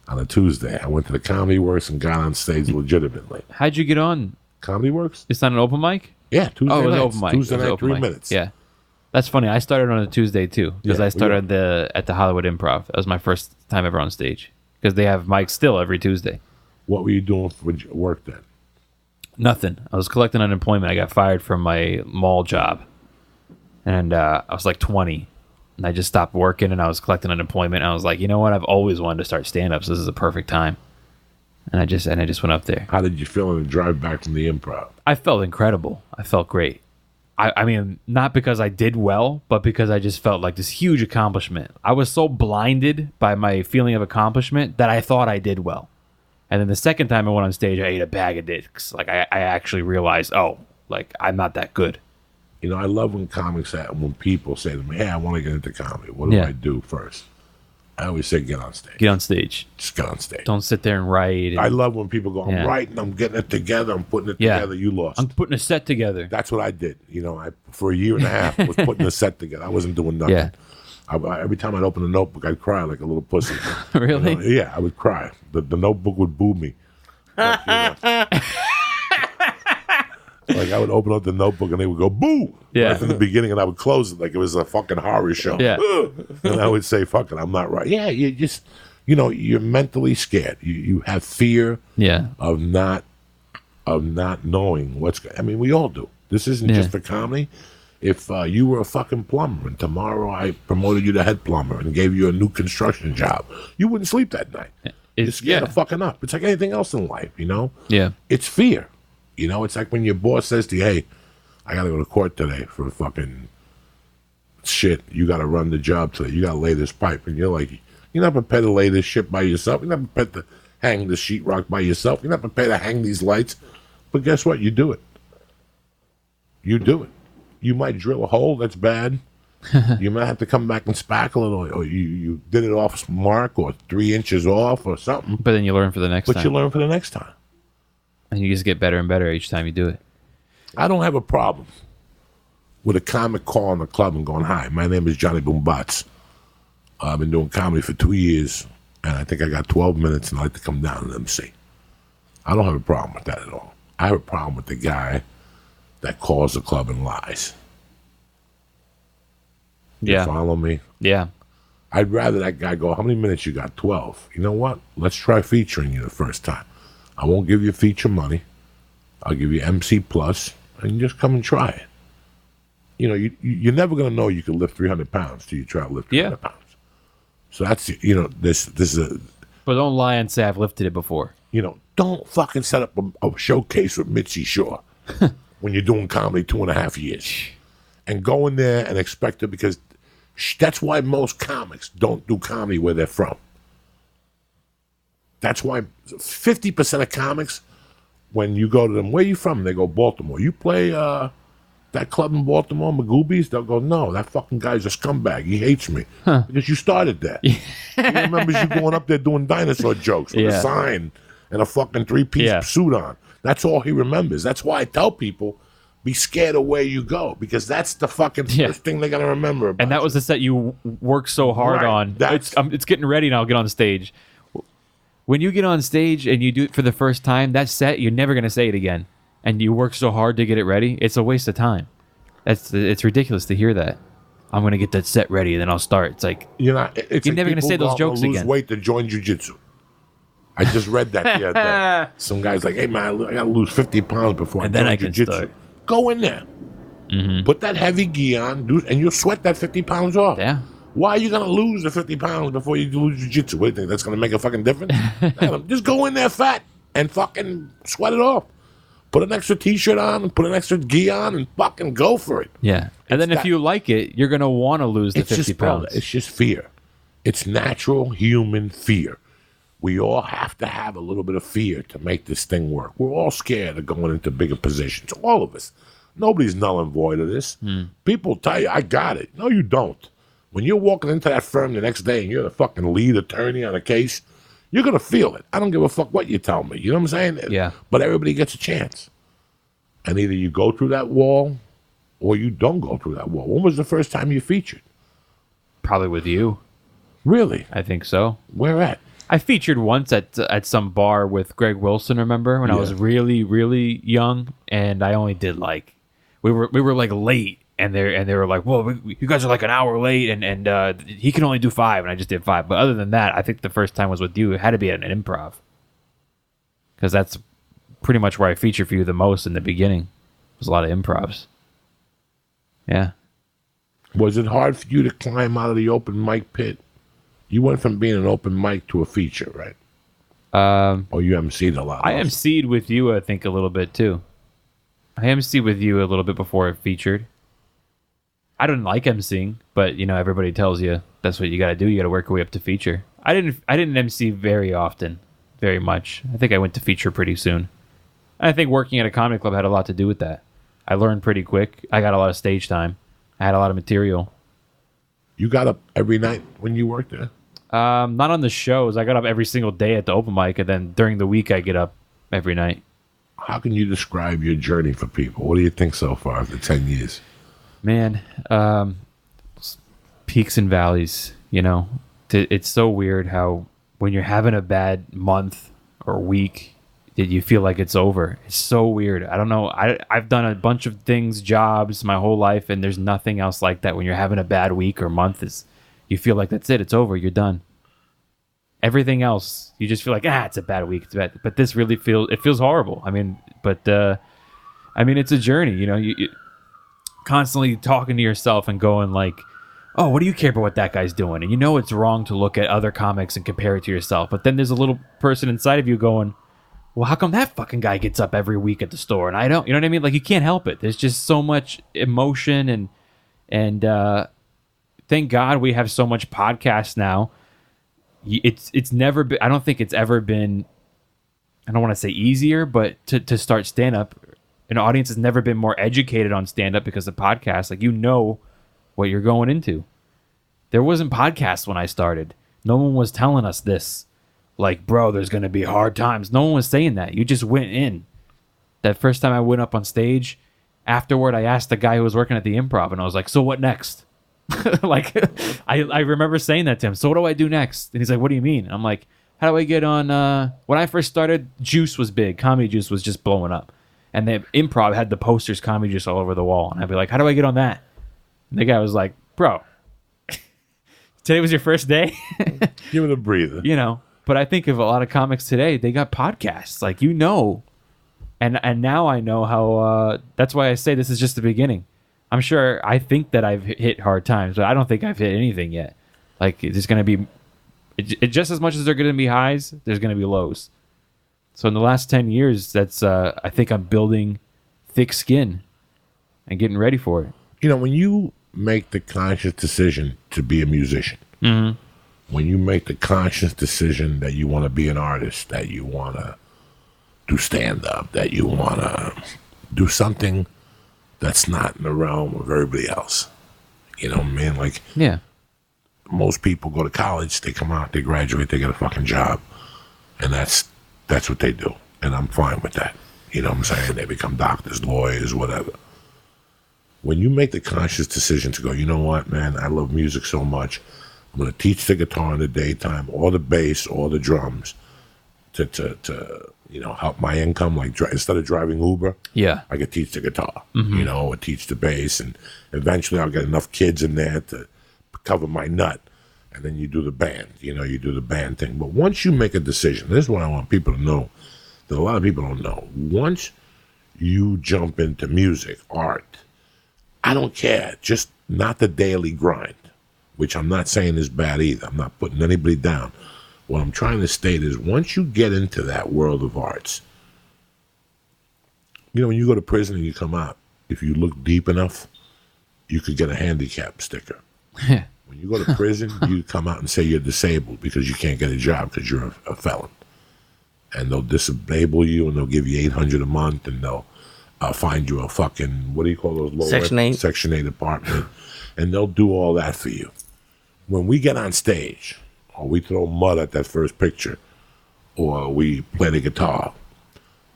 on a Tuesday. I went to the Comedy Works and got on stage legitimately. How'd you get on? Comedy Works? It's not an open mic? Yeah, Tuesday Oh, it was nights. open mic. Tuesday It was night, open 3 mic. minutes. Yeah. That's funny. I started on a Tuesday too because Yeah, I started at the Hollywood Improv. That was my first time ever on stage because they have mics still every Tuesday. What were you doing for work then? Nothing. I was collecting unemployment. I got fired from my mall job, and I was like 20, and I just stopped working, and I was collecting unemployment. And I was like, you know what? I've always wanted to start stand-up, so this is a perfect time. And I just went up there. How did you feel on the drive back from the Improv? I felt incredible. I felt great. I mean, not because I did well, but because I just felt like this huge accomplishment. I was so blinded by my feeling of accomplishment that I thought I did well. And then the second time I went on stage, I ate a bag of dicks. Like, I actually realized, like, I'm not that good. You know, I love when when people say to me, hey, I want to get into comedy. What do I do first? I always say get on stage. Get on stage. Just get on stage. Don't sit there and write. I love when people go, I'm writing, I'm getting it together, I'm putting it together. You lost. I'm putting a set together. That's what I did. You know, for a year and a half, I was putting a set together. I wasn't doing nothing. Yeah. Every time I'd open a notebook, I'd cry like a little pussy. Really? You know? Yeah, I would cry. The notebook would boo me. Like, like I would open up the notebook and they would go boo right from the beginning, and I would close it like it was a fucking horror show. Yeah. And I would say, "Fuck it, I'm not right." Yeah, you just, you're mentally scared. You have fear. Of not knowing what's. I mean, we all do. This isn't just for comedy. If you were a fucking plumber and tomorrow I promoted you to head plumber and gave you a new construction job, you wouldn't sleep that night. You're scared of fucking up. It's like anything else in life, Yeah. It's fear. It's like when your boss says to you, hey, I got to go to court today for fucking shit. You got to run the job today. You got to lay this pipe. And you're like, you're not prepared to lay this shit by yourself. You're not prepared to hang the sheetrock by yourself. You're not prepared to hang these lights. But guess what? You do it. You do it. You might drill a hole. That's bad. You might have to come back and spackle it, or you did it off mark or 3 inches off or something. But then you learn for the next time. But you learn for the next time. And you just get better and better each time you do it. I don't have a problem with a comic calling the club and going, hi, my name is Johnny Boombatz. I've been doing comedy for 2 years, and I think I got 12 minutes, and I'd like to come down and MC. I don't have a problem with that at all. I have a problem with the guy that calls the club and lies. You follow me? Yeah. I'd rather that guy go, how many minutes you got? 12. You know what? Let's try featuring you the first time. I won't give you feature money. I'll give you MC plus, and you just come and try it. You're never going to know you can lift 300 pounds till you try to lift 300 pounds. So that's, this is a... But don't lie and say I've lifted it before. Don't fucking set up a showcase with Mitzi Shaw when you're doing comedy 2.5 years. And go in there and expect it, because that's why most comics don't do comedy where they're from. That's why 50% of comics, when you go to them, where are you from? They go, Baltimore. You play that club in Baltimore, Magoobies? They'll go, no, that fucking guy's a scumbag. He hates me. Because you started there. He remembers you going up there doing dinosaur jokes with a sign and a fucking 3-piece suit on. That's all he remembers. That's why I tell people, be scared of where you go, because that's the fucking first thing they're going to remember about. And that was the set you worked so hard on. It's getting ready and I'll get on stage. When you get on stage and you do it for the first time, that set, you're never going to say it again. And you work so hard to get it ready, it's a waste of time. It's ridiculous to hear that. I'm going to get that set ready and then I'll start. It's like, you're never going to say those jokes again. Lose weight to join jiu-jitsu. I just read that the other day. Some guy's like, hey, man, I got to lose 50 pounds before I join jiu-jitsu. Go in there. Mm-hmm. Put that heavy gi on, and you'll sweat that 50 pounds off. Yeah. Why are you going to lose the 50 pounds before you lose jiu-jitsu? What do you think? That's going to make a fucking difference? Just go in there fat and fucking sweat it off. Put an extra T-shirt on and put an extra gi on and fucking go for it. Yeah. And then if you like it, you're going to want to lose the 50 pounds. It's just fear. It's natural human fear. we all have to have a little bit of fear to make this thing work. We're all scared of going into bigger positions. All of us. Nobody's null and void of this. People tell you, I got it. No, you don't. When you're walking into that firm the next day and you're the fucking lead attorney on a case, you're going to feel it. I don't give a fuck what you tell me. You know what I'm saying? Yeah. But everybody gets a chance. And either you go through that wall or you don't go through that wall. When was the first time you featured? Probably with you. Really? I think so. Where at? I featured once at some bar with Greg Wilson, remember? When I was really, really young, and I only did like we were like late, and they were like, "Well, you guys are like an hour late, and he can only do 5," and I just did 5. But other than that, I think the first time was with you. It had to be at an improv, because that's pretty much where I featured for you the most in the beginning. There's a lot of improvs. Yeah. Was it hard for you to climb out of the open mic pit? You went from being an open mic to a feature, right? Or you emceed a lot. I emceed with you, I think, a little bit too. I emceed with you a little bit before I featured. I didn't like emceeing, but you know, everybody tells you that's what you got to do. You got to work your way up to feature. I didn't MC very often, very much. I think I went to feature pretty soon. I think working at a comedy club had a lot to do with that. I learned pretty quick. I got a lot of stage time. I had a lot of material. You got up every night when you worked there? Not on the shows. I got up every single day at the open mic, and then during the week I get up every night. How can you describe your journey for people? What do you think so far after 10 years? Man, peaks and valleys, you know. It's so weird how when you're having a bad month or week, that you feel like it's over. It's so weird. I don't know. I've done a bunch of things, jobs, my whole life, and there's nothing else like that. When you're having a bad week or month, you feel like that's it. It's over. You're done. Everything else, you just feel like, it's a bad week. It's bad. But this really feels horrible. I mean, it's a journey. You know, you constantly talking to yourself and going like, oh, what do you care about what that guy's doing? And you know it's wrong to look at other comics and compare it to yourself. But then there's a little person inside of you going, well, how come that fucking guy gets up every week at the store and I don't? You know what I mean? Like, you can't help it. There's just so much emotion and thank God we have so much podcasts now. It's never been, I don't think it's ever been, I don't want to say easier, but to start stand-up, an audience has never been more educated on stand-up because of podcasts. Like, you know what you're going into. There wasn't podcasts when I started. No one was telling us this. Like, bro, there's going to be hard times. No one was saying that. You just went in. That first time I went up on stage, afterward, I asked the guy who was working at the improv, and I was like, so what next? Like, I remember saying that to him. So what do I do next? And he's like, what do you mean? I'm like, how do I get on? When I first started, Juice was big. Comedy Juice was just blowing up. And the improv had the posters, Comedy Juice, all over the wall. And I'd be like, how do I get on that? And the guy was like, bro, today was your first day? Give it a breather. You know. But I think of a lot of comics today, they got podcasts, like, you know, and now I know how. That's why I say this is just the beginning. I'm sure I think that I've hit hard times, but I don't think I've hit anything yet. Like, there's going to be just as much as there are going to be highs, there's going to be lows. So in the last 10 years, that's I think I'm building thick skin and getting ready for it. You know, when you make the conscious decision to be a musician. Mm-hmm. When you make the conscious decision that you want to be an artist, that you want to do stand-up, that you want to do something that's not in the realm of everybody else. You know what I mean? Like, yeah, most people go to college, they come out, they graduate, they get a fucking job. And that's what they do. And I'm fine with that. You know what I'm saying? They become doctors, lawyers, whatever. When you make the conscious decision to go, you know what, man, I love music so much. I'm going to teach the guitar in the daytime, or the bass, or the drums to you know, help my income. Like, instead of driving Uber, yeah, I could teach the guitar, you know, or teach the bass. And eventually I'll get enough kids in there to cover my nut. And then you do the band, you know, you do the band thing. But once you make a decision, this is what I want people to know, that a lot of people don't know. Once you jump into music, art, I don't care, just not the daily grind. Which I'm not saying is bad either. I'm not putting anybody down. What I'm trying to state is, once you get into that world of arts, you know, when you go to prison and you come out, if you look deep enough, you could get a handicap sticker. When you go to prison, you come out and say you're disabled because you can't get a job because you're a felon. And they'll disable you, and they'll give you $800 a month, and they'll find you a fucking, what do you call those? Lower, Section 8. Section 8 apartment. And they'll do all that for you. When we get on stage, or we throw mud at that first picture, or we play the guitar,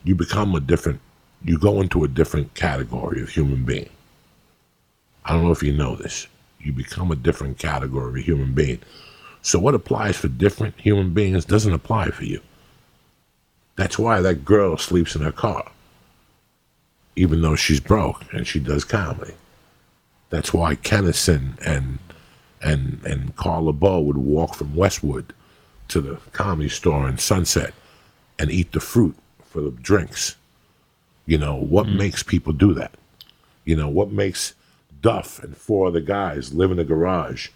you go into a different category of human being. I don't know if you know this. You become a different category of a human being. So what applies for different human beings doesn't apply for you. That's why that girl sleeps in her car, even though she's broke and she does comedy. That's why Kennison and Carl LeBeau would walk from Westwood to the comedy store in Sunset and eat the fruit for the drinks. You know, what makes people do that? You know, what makes Duff and 4 other guys live in a garage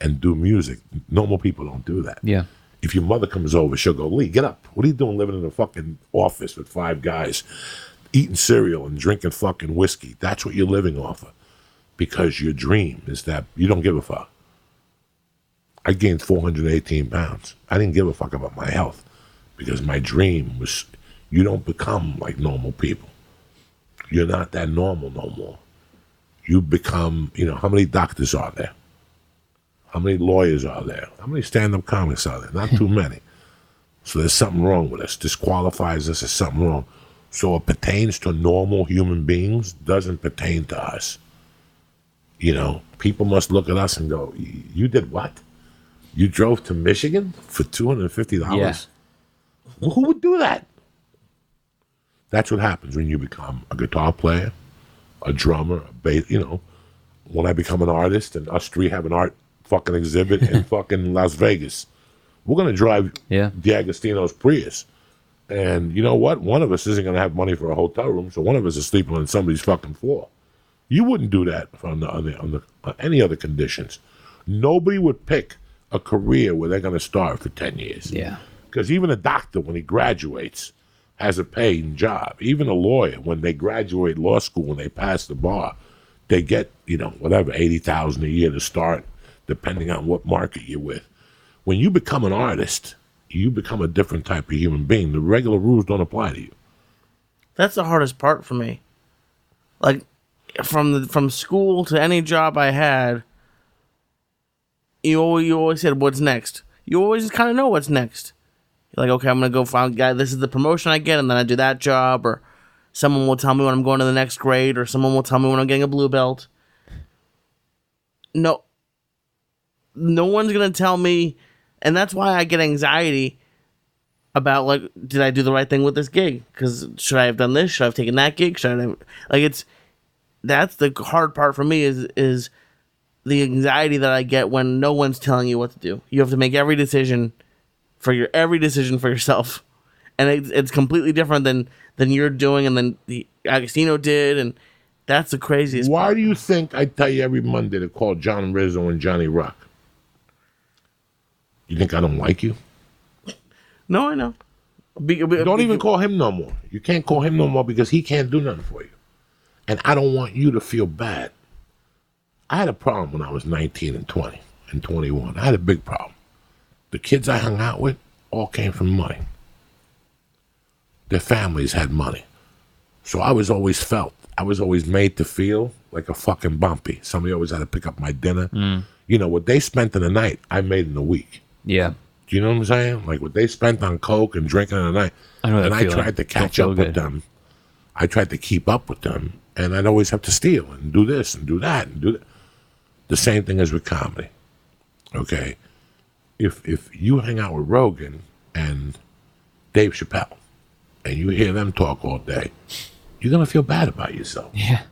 and do music? Normal people don't do that. Yeah. If your mother comes over, she'll go, Lee, get up. What are you doing living in a fucking office with 5 guys, eating cereal and drinking fucking whiskey? That's what you're living off of. Because your dream is that you don't give a fuck. I gained 418 pounds. I didn't give a fuck about my health because my dream was you don't become like normal people. You're not that normal no more. You become, how many doctors are there? How many lawyers are there? How many stand-up comics are there? Not too many. So there's something wrong with us. Disqualifies us. There's something wrong. So it pertains to normal human beings, doesn't pertain to us. People must look at us and go, you did what? You drove to Michigan for $250? Yeah. Well, who would do that? That's what happens when you become a guitar player, a drummer, a bass, when I become an artist and us 3 have an art fucking exhibit in fucking Las Vegas. We're going to drive D'Agostino's Prius. And you know what? One of us isn't going to have money for a hotel room, so one of us is sleeping on somebody's fucking floor. You wouldn't do that on any other conditions. Nobody would pick a career where they're going to starve for 10 years. Yeah. Because even a doctor, when he graduates, has a paying job. Even a lawyer, when they graduate law school, when they pass the bar, they get, whatever, $80,000 a year to start, depending on what market you're with. When you become an artist, you become a different type of human being. The regular rules don't apply to you. That's the hardest part for me. Like, from school to any job I had, you always said, what's next? You always kind of know what's next. You're like, okay, I'm going to go find a guy. This is the promotion I get, and then I do that job, or someone will tell me when I'm going to the next grade, or someone will tell me when I'm getting a blue belt. No one's going to tell me, and that's why I get anxiety about, like, did I do the right thing with this gig? Because should I have done this? Should I have taken that gig? That's the hard part for me is the anxiety that I get when no one's telling you what to do. You have to make every decision for yourself, and it's completely different than you're doing, and then the Agostino did, and that's the craziest. Why part. do you think I tell you every Monday to call John Rizzo and Johnny Rock? You think I don't like you? No, I know. Don't even call him no more. You can't call him no more because he can't do nothing for you. And I don't want you to feel bad. I had a problem when I was 19 and 20 and 21. I had a big problem. The kids I hung out with all came from money. Their families had money. So I was always made to feel like a fucking bumpy. Somebody always had to pick up my dinner. What they spent in a night, I made in a week. Yeah. Do you know what I'm saying? Like what they spent on coke and drinking in a night. I know that and I tried to catch up with them. I tried to keep up with them. And I'd always have to steal and do this and do that and do that. The same thing as with comedy. Okay? If you hang out with Rogan and Dave Chappelle and you hear them talk all day, you're going to feel bad about yourself. Yeah.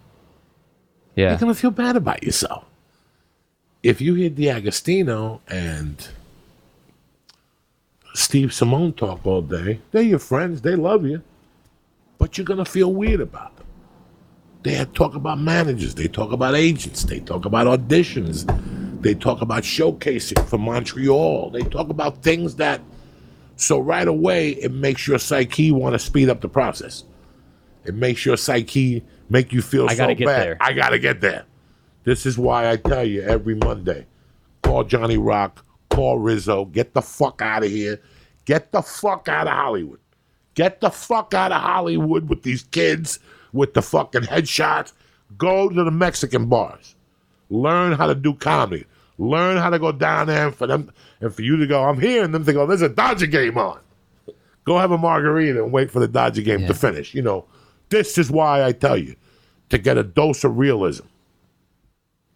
You're going to feel bad about yourself. If you hear D'Agostino and Steve Simone talk all day, they're your friends, they love you, but you're going to feel weird about them. They talk about managers, they talk about agents, they talk about auditions, they talk about showcasing for Montreal, they talk about things that, so right away, it makes your psyche want to speed up the process. It makes your psyche make you feel so bad. There. I got to get there. This is why I tell you every Monday, call Johnny Rock, call Rizzo, get the fuck out of here. Get the fuck out of Hollywood. Get the fuck out of Hollywood with these kids with the fucking headshots. Go to the Mexican bars. Learn how to do comedy. Learn how to go down there and for them and for you to go, I'm here, and them to go, there's a Dodger game on. Go have a margarita and wait for the Dodger game to finish. You know, this is why I tell you, to get a dose of realism.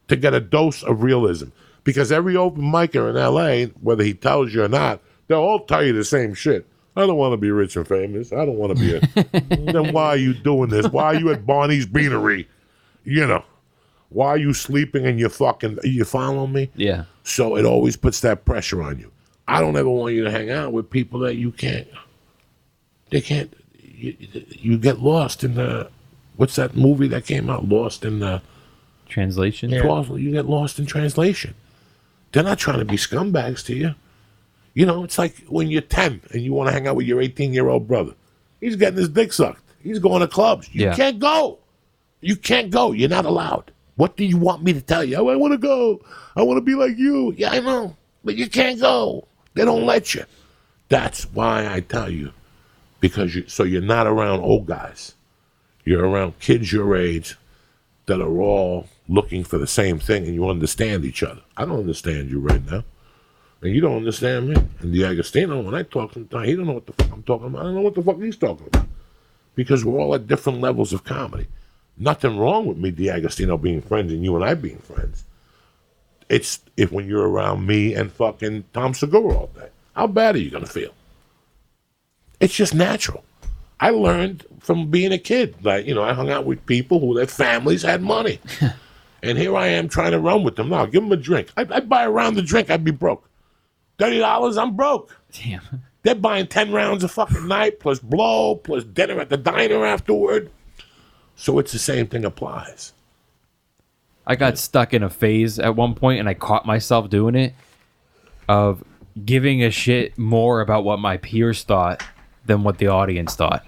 To get a dose of realism. Because every open micer in L.A., whether he tells you or not, they'll all tell you the same shit. I don't want to be rich and famous. I don't want to be a... Then why are you doing this? Why are you at Barney's Beanery? You know. Why are you sleeping in your fucking... You following me? Yeah. So it always puts that pressure on you. I don't ever want you to hang out with people that you can't... They can't... You get lost in the... What's that movie that came out? Lost in the... Translation? Yeah. You get lost in translation. They're not trying to be scumbags to you. You know, it's like when you're 10 and you want to hang out with your 18-year-old brother. He's getting his dick sucked. He's going to clubs. You can't go. You can't go. You're not allowed. What do you want me to tell you? Oh, I want to go. I want to be like you. Yeah, I know. But you can't go. They don't let you. That's why I tell you. Because so you're not around old guys. You're around kids your age that are all looking for the same thing, and you understand each other. I don't understand you right now. And you don't understand me. And the Agostino, when I talk sometimes, he don't know what the fuck I'm talking about. I don't know what the fuck he's talking about. Because we're all at different levels of comedy. Nothing wrong with me, the Agostino, being friends and you and I being friends. It's if when you're around me and fucking Tom Segura all day. How bad are you going to feel? It's just natural. I learned from being a kid. Like, you know, I hung out with people who their families had money. And here I am trying to run with them. Now, give them a drink. I'd buy a round of drink, I'd be broke. $30, I'm broke. Damn. They're buying 10 rounds a fucking night, plus blow, plus dinner at the diner afterward. So it's the same thing applies. I got stuck in a phase at one point, and I caught myself doing it, of giving a shit more about what my peers thought than what the audience thought.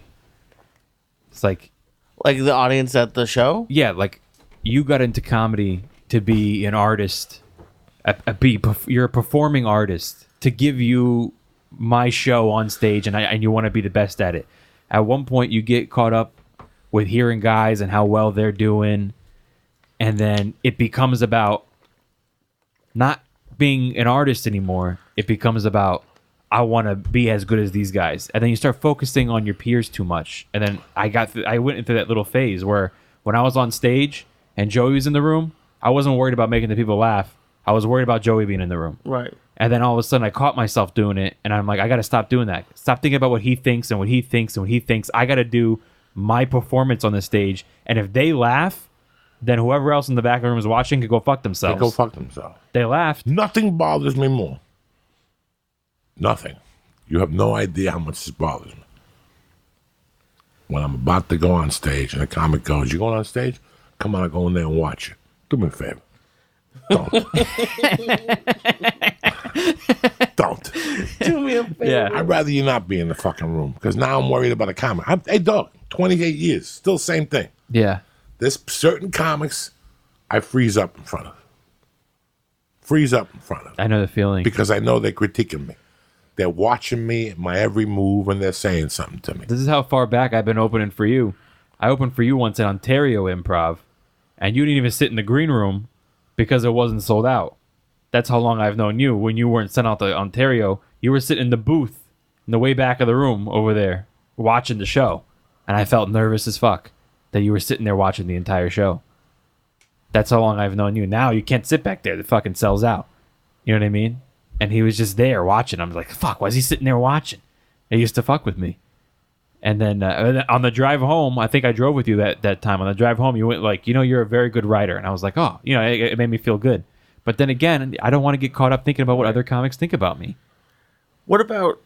It's like the audience at the show? Yeah, like you got into comedy to be an artist, you're a performing artist, to give you my show on stage, and you want to be the best at it. At one point, you get caught up with hearing guys and how well they're doing, and then it becomes about not being an artist anymore. It becomes about, I want to be as good as these guys. And then you start focusing on your peers too much. And then I went into that little phase where when I was on stage and Joey was in the room, I wasn't worried about making the people laugh. I was worried about Joey being in the room. Right. And then all of a sudden I caught myself doing it, and I'm like, I got to stop doing that. Stop thinking about what he thinks and what he thinks and what he thinks. I got to do my performance on the stage. And if they laugh, then whoever else in the back of the room is watching could go fuck themselves. They go fuck themselves. They laughed. Nothing bothers me more. Nothing. You have no idea how much this bothers me. When I'm about to go on stage and a comic goes, you going on stage? Come on, I'll go in there and watch you. Do me a favor. Don't. Don't. Do me a favor. Yeah. I'd rather you not be in the fucking room, because now I'm worried about a comic. Hey, dog, 28 years, still same thing. Yeah. There's certain comics I freeze up in front of. Freeze up in front of. I know the feeling. Because I know they're critiquing me. They're watching me, my every move, and they're saying something to me. This is how far back I've been opening for you. I opened for you once in Ontario Improv, and you didn't even sit in the green room because it wasn't sold out. That's how long I've known you. When you weren't sent out to Ontario, you were sitting in the booth in the way back of the room over there watching the show. And I felt nervous as fuck that you were sitting there watching the entire show. That's how long I've known you. Now you can't sit back there. The fucking sells out. You know what I mean? And he was just there watching. I'm like, fuck, why is he sitting there watching? He used to fuck with me. And then on the drive home, I think I drove with you that time. On the drive home, you went like, you know, you're a very good writer. And I was like, oh, you know, it made me feel good. But then again, I don't want to get caught up thinking about what other comics think about me. What about,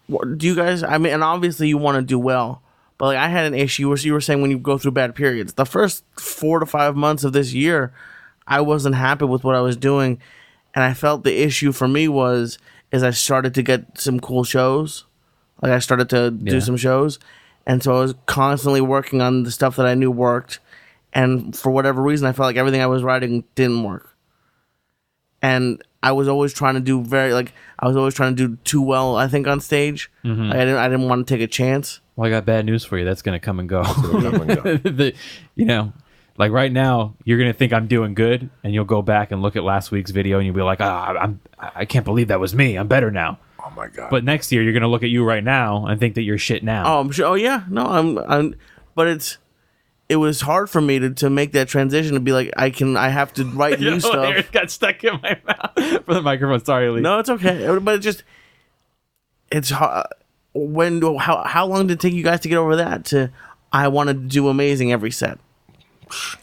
do you guys, I mean, and obviously you want to do well, but like I had an issue where you were saying when you go through bad periods, the first 4 to 5 months of this year, I wasn't happy with what I was doing. And I felt the issue for me is I started to get some cool shows. Like I started to do some shows. And so I was constantly working on the stuff that I knew worked. And for whatever reason, I felt like everything I was writing didn't work. And I was always trying to do I was always trying to do too well, I think, on stage. Mm-hmm. Like, I didn't want to take a chance. Well, I got bad news for you. That's going to come and go. Come and go. You know, like right now, you're going to think I'm doing good, and you'll go back and look at last week's video, and you'll be like, I can't believe that was me. I'm better now. Oh my God. But next year, you're going to look at you right now and think that you're shit now. Oh, I'm sure. Oh, yeah. No, I'm. But it was hard for me to make that transition to be like, I have to write new stuff. It got stuck in my mouth for the microphone. Sorry, Lee. No, it's okay. But it's hard. How long did it take you guys to get over that? I want to do amazing every set.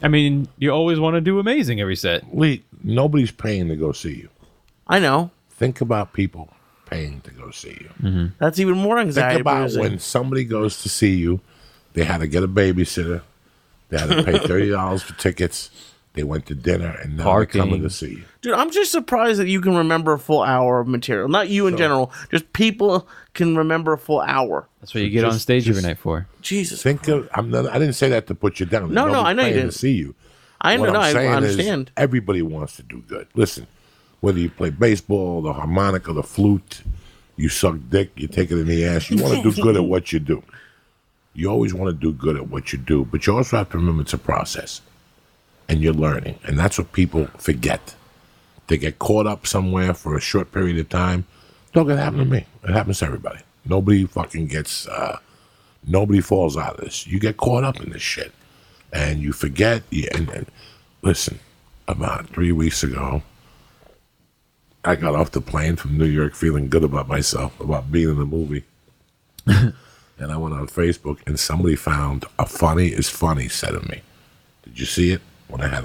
I mean, you always want to do amazing every set. Lee, nobody's paying to go see you. I know. Think about people paying to go see you. Mm-hmm. That's even more anxiety. Think about producing. when somebody goes to see you, they had to get a babysitter. They had to pay $30 for tickets. They went to dinner, and now they're coming to see you. Dude, I'm just surprised that you can remember a full hour of material. Not you in general. Just people can remember a full hour. That's what you get on stage every night for. Jesus. I didn't say that to put you down. No, I know you paying didn't. to see you. I What know. I'm I saying understand. is everybody wants to do good. Listen, whether you play baseball, the harmonica, the flute, you suck dick, you take it in the ass, you want to do good at what you do. You always want to do good at what you do, but you also have to remember it's a process, and you're learning, and that's what people forget. They get caught up somewhere for a short period of time. Don't get happen to me. It happens to everybody. Nobody fucking gets. Nobody falls out of this. You get caught up in this shit, and you forget. And listen, about 3 weeks ago, I got off the plane from New York feeling good about myself, about being in the movie. And I went on Facebook, and somebody found a funny is funny said of me. Did you see it? When I had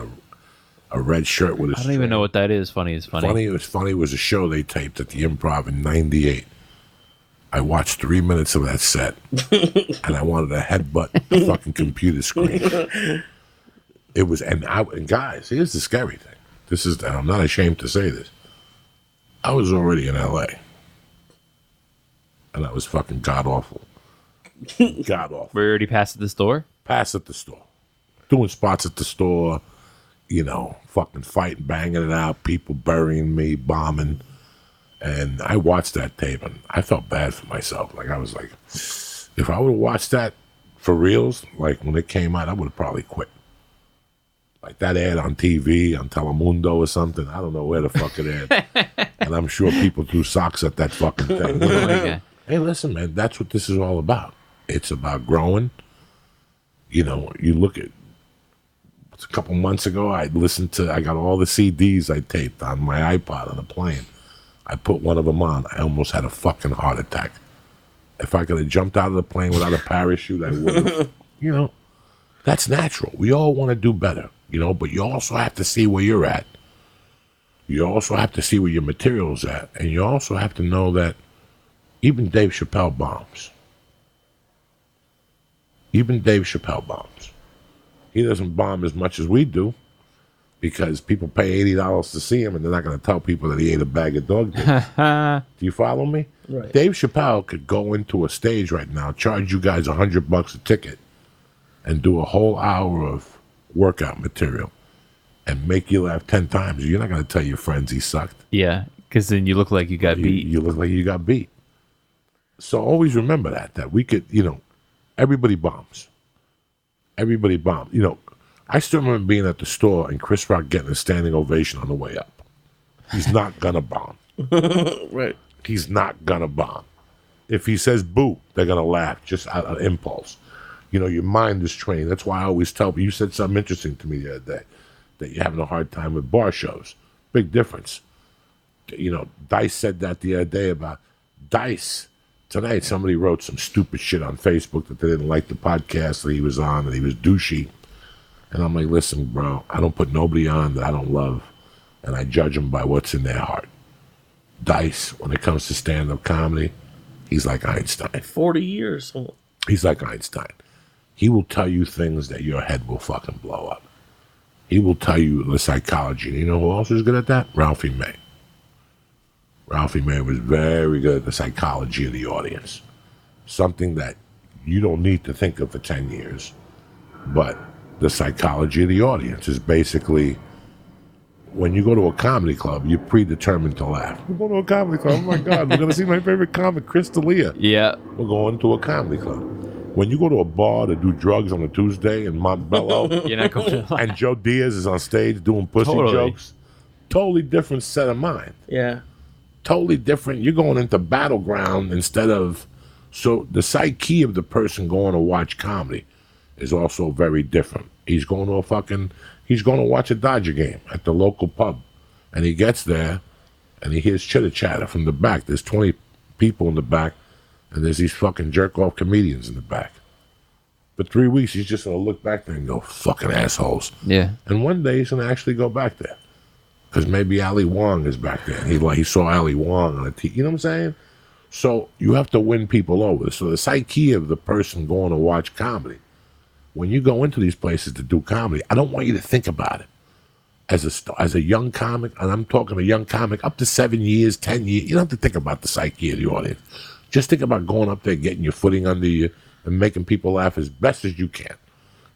a red shirt with a I don't even know what that is. Funny is funny. Funny is funny was a show they taped at the Improv in '98. I watched 3 minutes of that set, and I wanted to headbutt the fucking computer screen. It was, and guys, here's the scary thing. This is, and I'm not ashamed to say this. I was already in LA, and I was fucking god awful. God awful. We're already past at the store? Pass at the store. Doing spots at the store, fucking fighting, banging it out, people burying me, bombing. And I watched that tape, and I felt bad for myself. Like, I was like, if I would have watched that for reals, like when it came out, I would have probably quit. Like that ad on TV, on Telemundo or something. I don't know where the fuck it aired. And I'm sure people threw socks at that fucking thing. Hey, listen, man, that's what this is all about. It's about growing. You look at, a couple months ago, I got all the CDs I taped on my iPod on the plane. I put one of them on. I almost had a fucking heart attack. If I could have jumped out of the plane without a parachute, I would have. That's natural. We all want to do better, but you also have to see where you're at. You also have to see where your material's at. And you also have to know that even Dave Chappelle bombs. Even Dave Chappelle bombs. He doesn't bomb as much as we do because people pay $80 to see him and they're not going to tell people that he ate a bag of dog dick. Do you follow me? Right. Dave Chappelle could go into a stage right now, charge you guys $100 a ticket, and do a whole hour of workout material and make you laugh 10 times. You're not going to tell your friends he sucked. Yeah, because then you look like you got beat. You look like you got beat. So always remember that we could, everybody bombs. Everybody bombs. I still remember being at the store and Chris Rock getting a standing ovation on the way up. He's not going to bomb. Right. He's not going to bomb. If he says boo, they're going to laugh just out of impulse. Your mind is trained. That's why I always tell people, you said something interesting to me the other day, that you're having a hard time with bar shows. Big difference. Dice said that the other day about Dice. Tonight, somebody wrote some stupid shit on Facebook that they didn't like the podcast that he was on, and he was douchey. And I'm like, listen, bro, I don't put nobody on that I don't love, and I judge them by what's in their heart. Dice, when it comes to stand-up comedy, he's like Einstein. 40 years. He's like Einstein. He will tell you things that your head will fucking blow up. He will tell you the psychology. And you know who else is good at that? Ralphie May. Ralphie May was very good at the psychology of the audience. Something that you don't need to think of for 10 years. But the psychology of the audience is basically when you go to a comedy club, you're predetermined to laugh. We're going to a comedy club. Oh my God, we're going to see my favorite comic, Chris D'Elia. Yeah. We're going to a comedy club. When you go to a bar to do drugs on a Tuesday in Montbello, You're not going to and Joe Diaz is on stage doing pussy jokes, totally different set of mind. Yeah. Totally different. You're going into battleground instead of... So the psyche of the person going to watch comedy is also very different. He's going to watch a Dodger game at the local pub. And he gets there and he hears chitter chatter from the back. There's 20 people in the back and there's these fucking jerk off comedians in the back. For 3 weeks, he's just going to look back there and go, fucking assholes. Yeah. And one day he's going to actually go back there. Because maybe Ali Wong is back there. And he saw Ali Wong on the TV. You know what I'm saying? So you have to win people over. So the psyche of the person going to watch comedy, when you go into these places to do comedy, I don't want you to think about it as a young comic, and I'm talking a young comic up to 7 years, 10 years. You don't have to think about the psyche of the audience. Just think about going up there, getting your footing under you, and making people laugh as best as you can.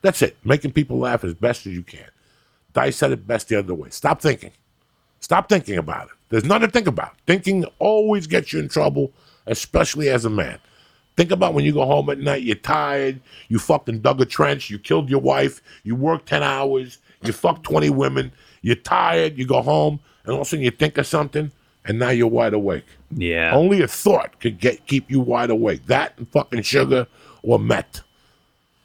That's it. Making people laugh as best as you can. Dice said it best the other way. Stop thinking. Stop thinking about it. There's nothing to think about. Thinking always gets you in trouble, especially as a man. Think about when you go home at night, you're tired, you fucking dug a trench, you killed your wife, you worked 10 hours, you fucked 20 women, you're tired, you go home, and all of a sudden you think of something, and now you're wide awake. Yeah. Only a thought could keep you wide awake. That and fucking sugar or meth.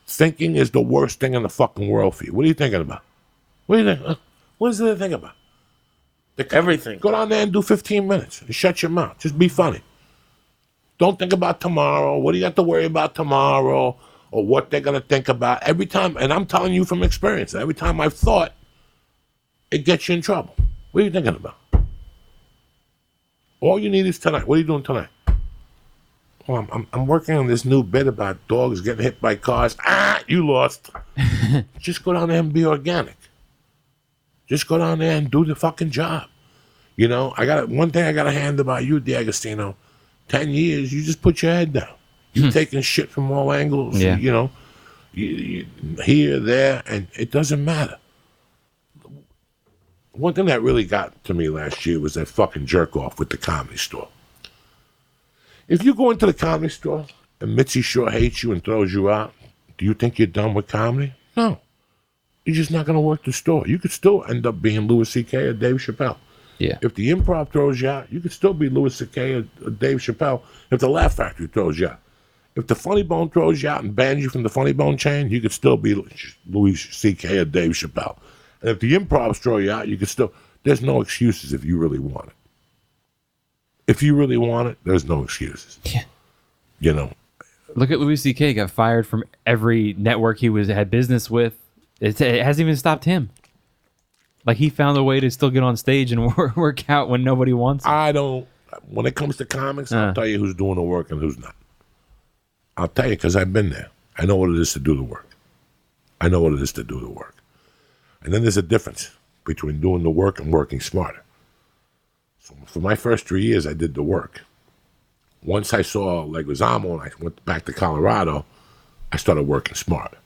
Thinking is the worst thing in the fucking world for you. What are you thinking about? What do you think? What is there to think about? Everything. Go down there and do 15 minutes and shut your mouth. Just be funny. Don't think about tomorrow. What do you have to worry about tomorrow or what they're going to think about? Every time, and I'm telling you from experience, every time I've thought, it gets you in trouble. What are you thinking about? All you need is tonight. What are you doing tonight? Well, I'm working on this new bit about dogs getting hit by cars. You lost. Just go down there and be organic. Just go down there and do the fucking job. You know, one thing I got to hand about you, Agostino. 10 years, you just put your head down. You're taking shit from all angles. Yeah. You know, you here, there, and it doesn't matter. One thing that really got to me last year was that fucking jerk off with the Comedy Store. If you go into the Comedy Store and Mitzi Shore hates you and throws you out, do you think you're done with comedy? No. You're just not going to work the store. You could still end up being Louis C.K. or Dave Chappelle. Yeah. If the Improv throws you out, you could still be Louis C.K. or Dave Chappelle. If the Laugh Factory throws you out. If the Funny Bone throws you out and bans you from the Funny Bone chain, you could still be Louis C.K. or Dave Chappelle. And if the Improvs throw you out, you could still... There's no excuses if you really want it. If you really want it, there's no excuses. Yeah. You know. Look at Louis C.K. got fired from every network he had business with. It hasn't even stopped him. Like, he found a way to still get on stage and work out when nobody wants him. When it comes to comics, I'll tell you who's doing the work and who's not. I'll tell you because I've been there. I know what it is to do the work. I know what it is to do the work. And then there's a difference between doing the work and working smarter. So for my first 3 years, I did the work. Once I saw Leguizamo and I went back to Colorado, I started working smarter.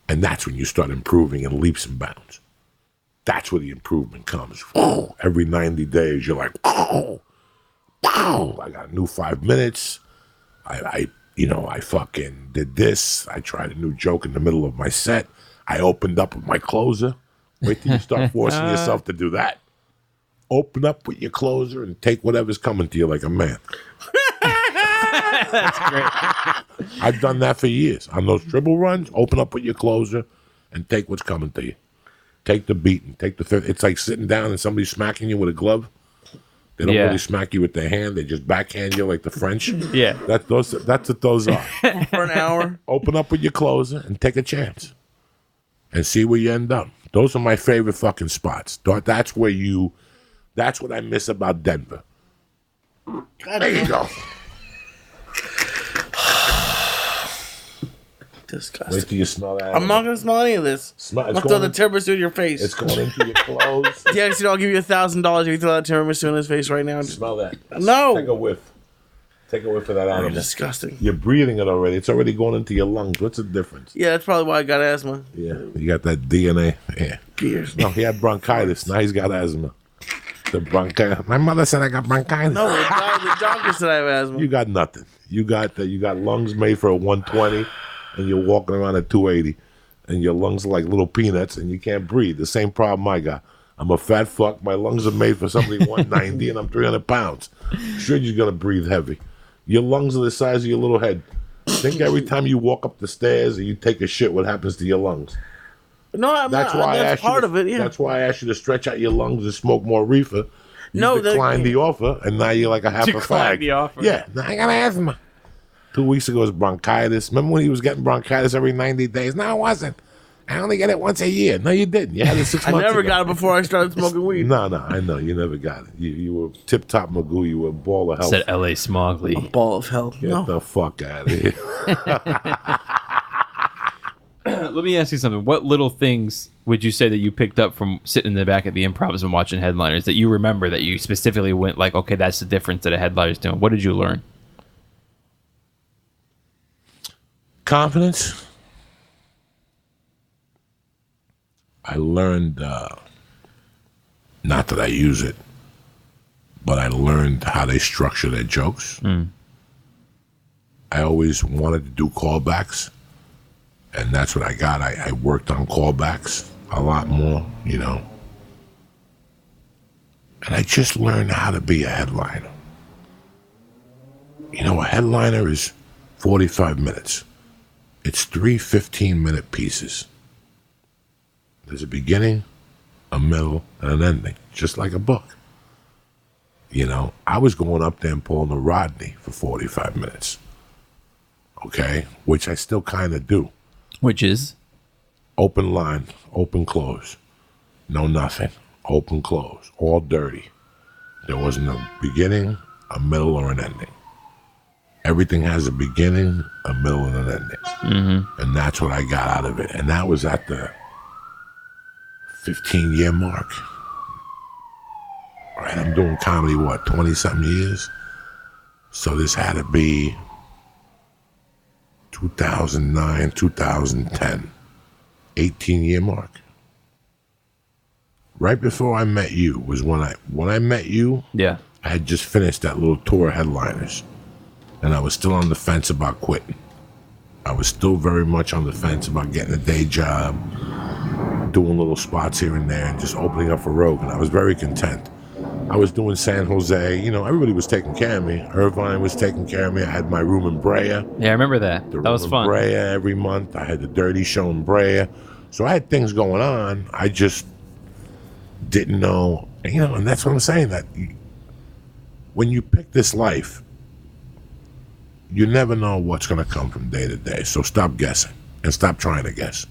And that's when you start improving in leaps and bounds. That's where the improvement comes. Every 90 days, you're like, I got a new 5 minutes. I fucking did this. I tried a new joke in the middle of my set. I opened up with my closer. Wait till you start forcing yourself to do that. Open up with your closer and take whatever's coming to you like a man. That's great. I've done that for years. On those dribble runs, open up with your closer and take what's coming to you. Take the beating. Take the fifth. It's like sitting down and somebody smacking you with a glove. They don't really smack you with their hand. They just backhand you like the French. Yeah. That's what those are. For an hour. Open up with your closer and take a chance. And see where you end up. Those are my favorite fucking spots. That's what I miss about Denver. There you go. Disgusting. Wait till you smell that. I'm not going to smell any of this. I'm going to throw the tiramisu in your face. It's going into your clothes. Yeah, I'll give you $1,000 if you throw that tiramisu in his face right now. Smell that. No. Take a whiff. Take a whiff of that animal. Disgusting. You're breathing it already. It's already going into your lungs. What's the difference? Yeah, that's probably why I got asthma. Yeah, you got that DNA. Yeah. Years. No, he had bronchitis. Now he's got asthma. The bronchitis. My mother said I got bronchitis. No, the doctor said I have asthma. You got nothing. You got lungs made for a 120, and you're walking around at 280, and your lungs are like little peanuts, and you can't breathe. The same problem I got. I'm a fat fuck. My lungs are made for somebody 190, and I'm 300 pounds. Sure, you're gonna breathe heavy. Your lungs are the size of your little head. Think every time you walk up the stairs and you take a shit, what happens to your lungs? No, that's part of it. Yeah, that's why I asked you to stretch out your lungs and smoke more reefer. You declined the offer, and now you're like a half a fag. The offer. Yeah, now I got asthma. 2 weeks ago was bronchitis. Remember when he was getting bronchitis every 90 days? No, I wasn't. I only get it once a year. No, you didn't. You had it 6 months ago. I never got it before I started smoking weed. No, I know. You never got it. You were tip-top Magoo. You were a ball of health. Said L.A. Smogly. A ball of hell. Get the fuck out of here. Let me ask you something. What little things would you say that you picked up from sitting in the back at the Improvs and watching headliners that you remember that you specifically went like, okay, that's the difference that a headliner's doing? What did you learn? Confidence. I learned, not that I use it, but I learned how they structure their jokes. I always wanted to do callbacks, and that's what I got. I worked on callbacks a lot more, you know. And I just learned how to be a headliner. You know, a headliner is 45 minutes. It's 3 15-minute pieces. There's a beginning, a middle, and an ending, just like a book. You know, I was going up there and pulling the Rodney for 45 minutes. Okay? Which I still kind of do. Which is? Open line, open close. No nothing. Open close. All dirty. There wasn't a beginning, a middle, or an ending. Everything has a beginning, a middle, and an ending. Mm-hmm. And that's what I got out of it. And that was at the 15-year mark. All right, I'm doing comedy, 20-something years? So this had to be 2009, 2010. 18-year mark. Right before I met you was when I met you, yeah, I had just finished that little tour of headliners. And I was still on the fence about quitting. I was still very much on the fence about getting a day job, doing little spots here and there, and just opening up for Rogue. And I was very content. I was doing San Jose. You know, everybody was taking care of me. Irvine was taking care of me. I had my room in Brea. Yeah, I remember that. That was fun. Brea every month. I had the Dirty Show in Brea. So I had things going on. I just didn't know. You know, and that's what I'm saying. That when you pick this life, you never know what's going to come from day to day. So stop guessing and stop trying to guess.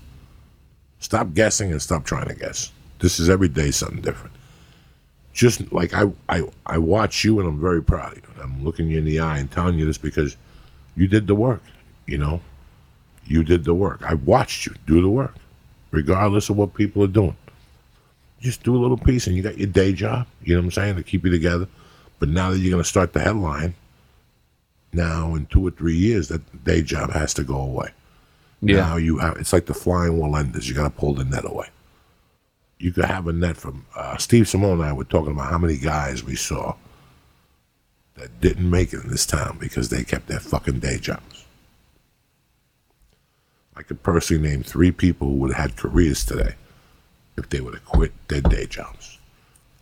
Stop guessing and stop trying to guess. This is every day something different. Just like I watch you, and I'm very proud of you. I'm looking you in the eye and telling you this because you did the work, you know. You did the work. I watched you do the work, regardless of what people are doing. Just do a little piece, and you got your day job, you know what I'm saying, to keep you together. But now that you're going to start the headline, now in 2 or 3 years, that day job has to go away. Yeah. Now you have, it's like the flying wall enders. You got to pull the net away. You could have a net from, Steve Simone and I were talking about how many guys we saw that didn't make it in this town because they kept their fucking day jobs. I could personally name 3 people who would have had careers today if they would have quit their day jobs.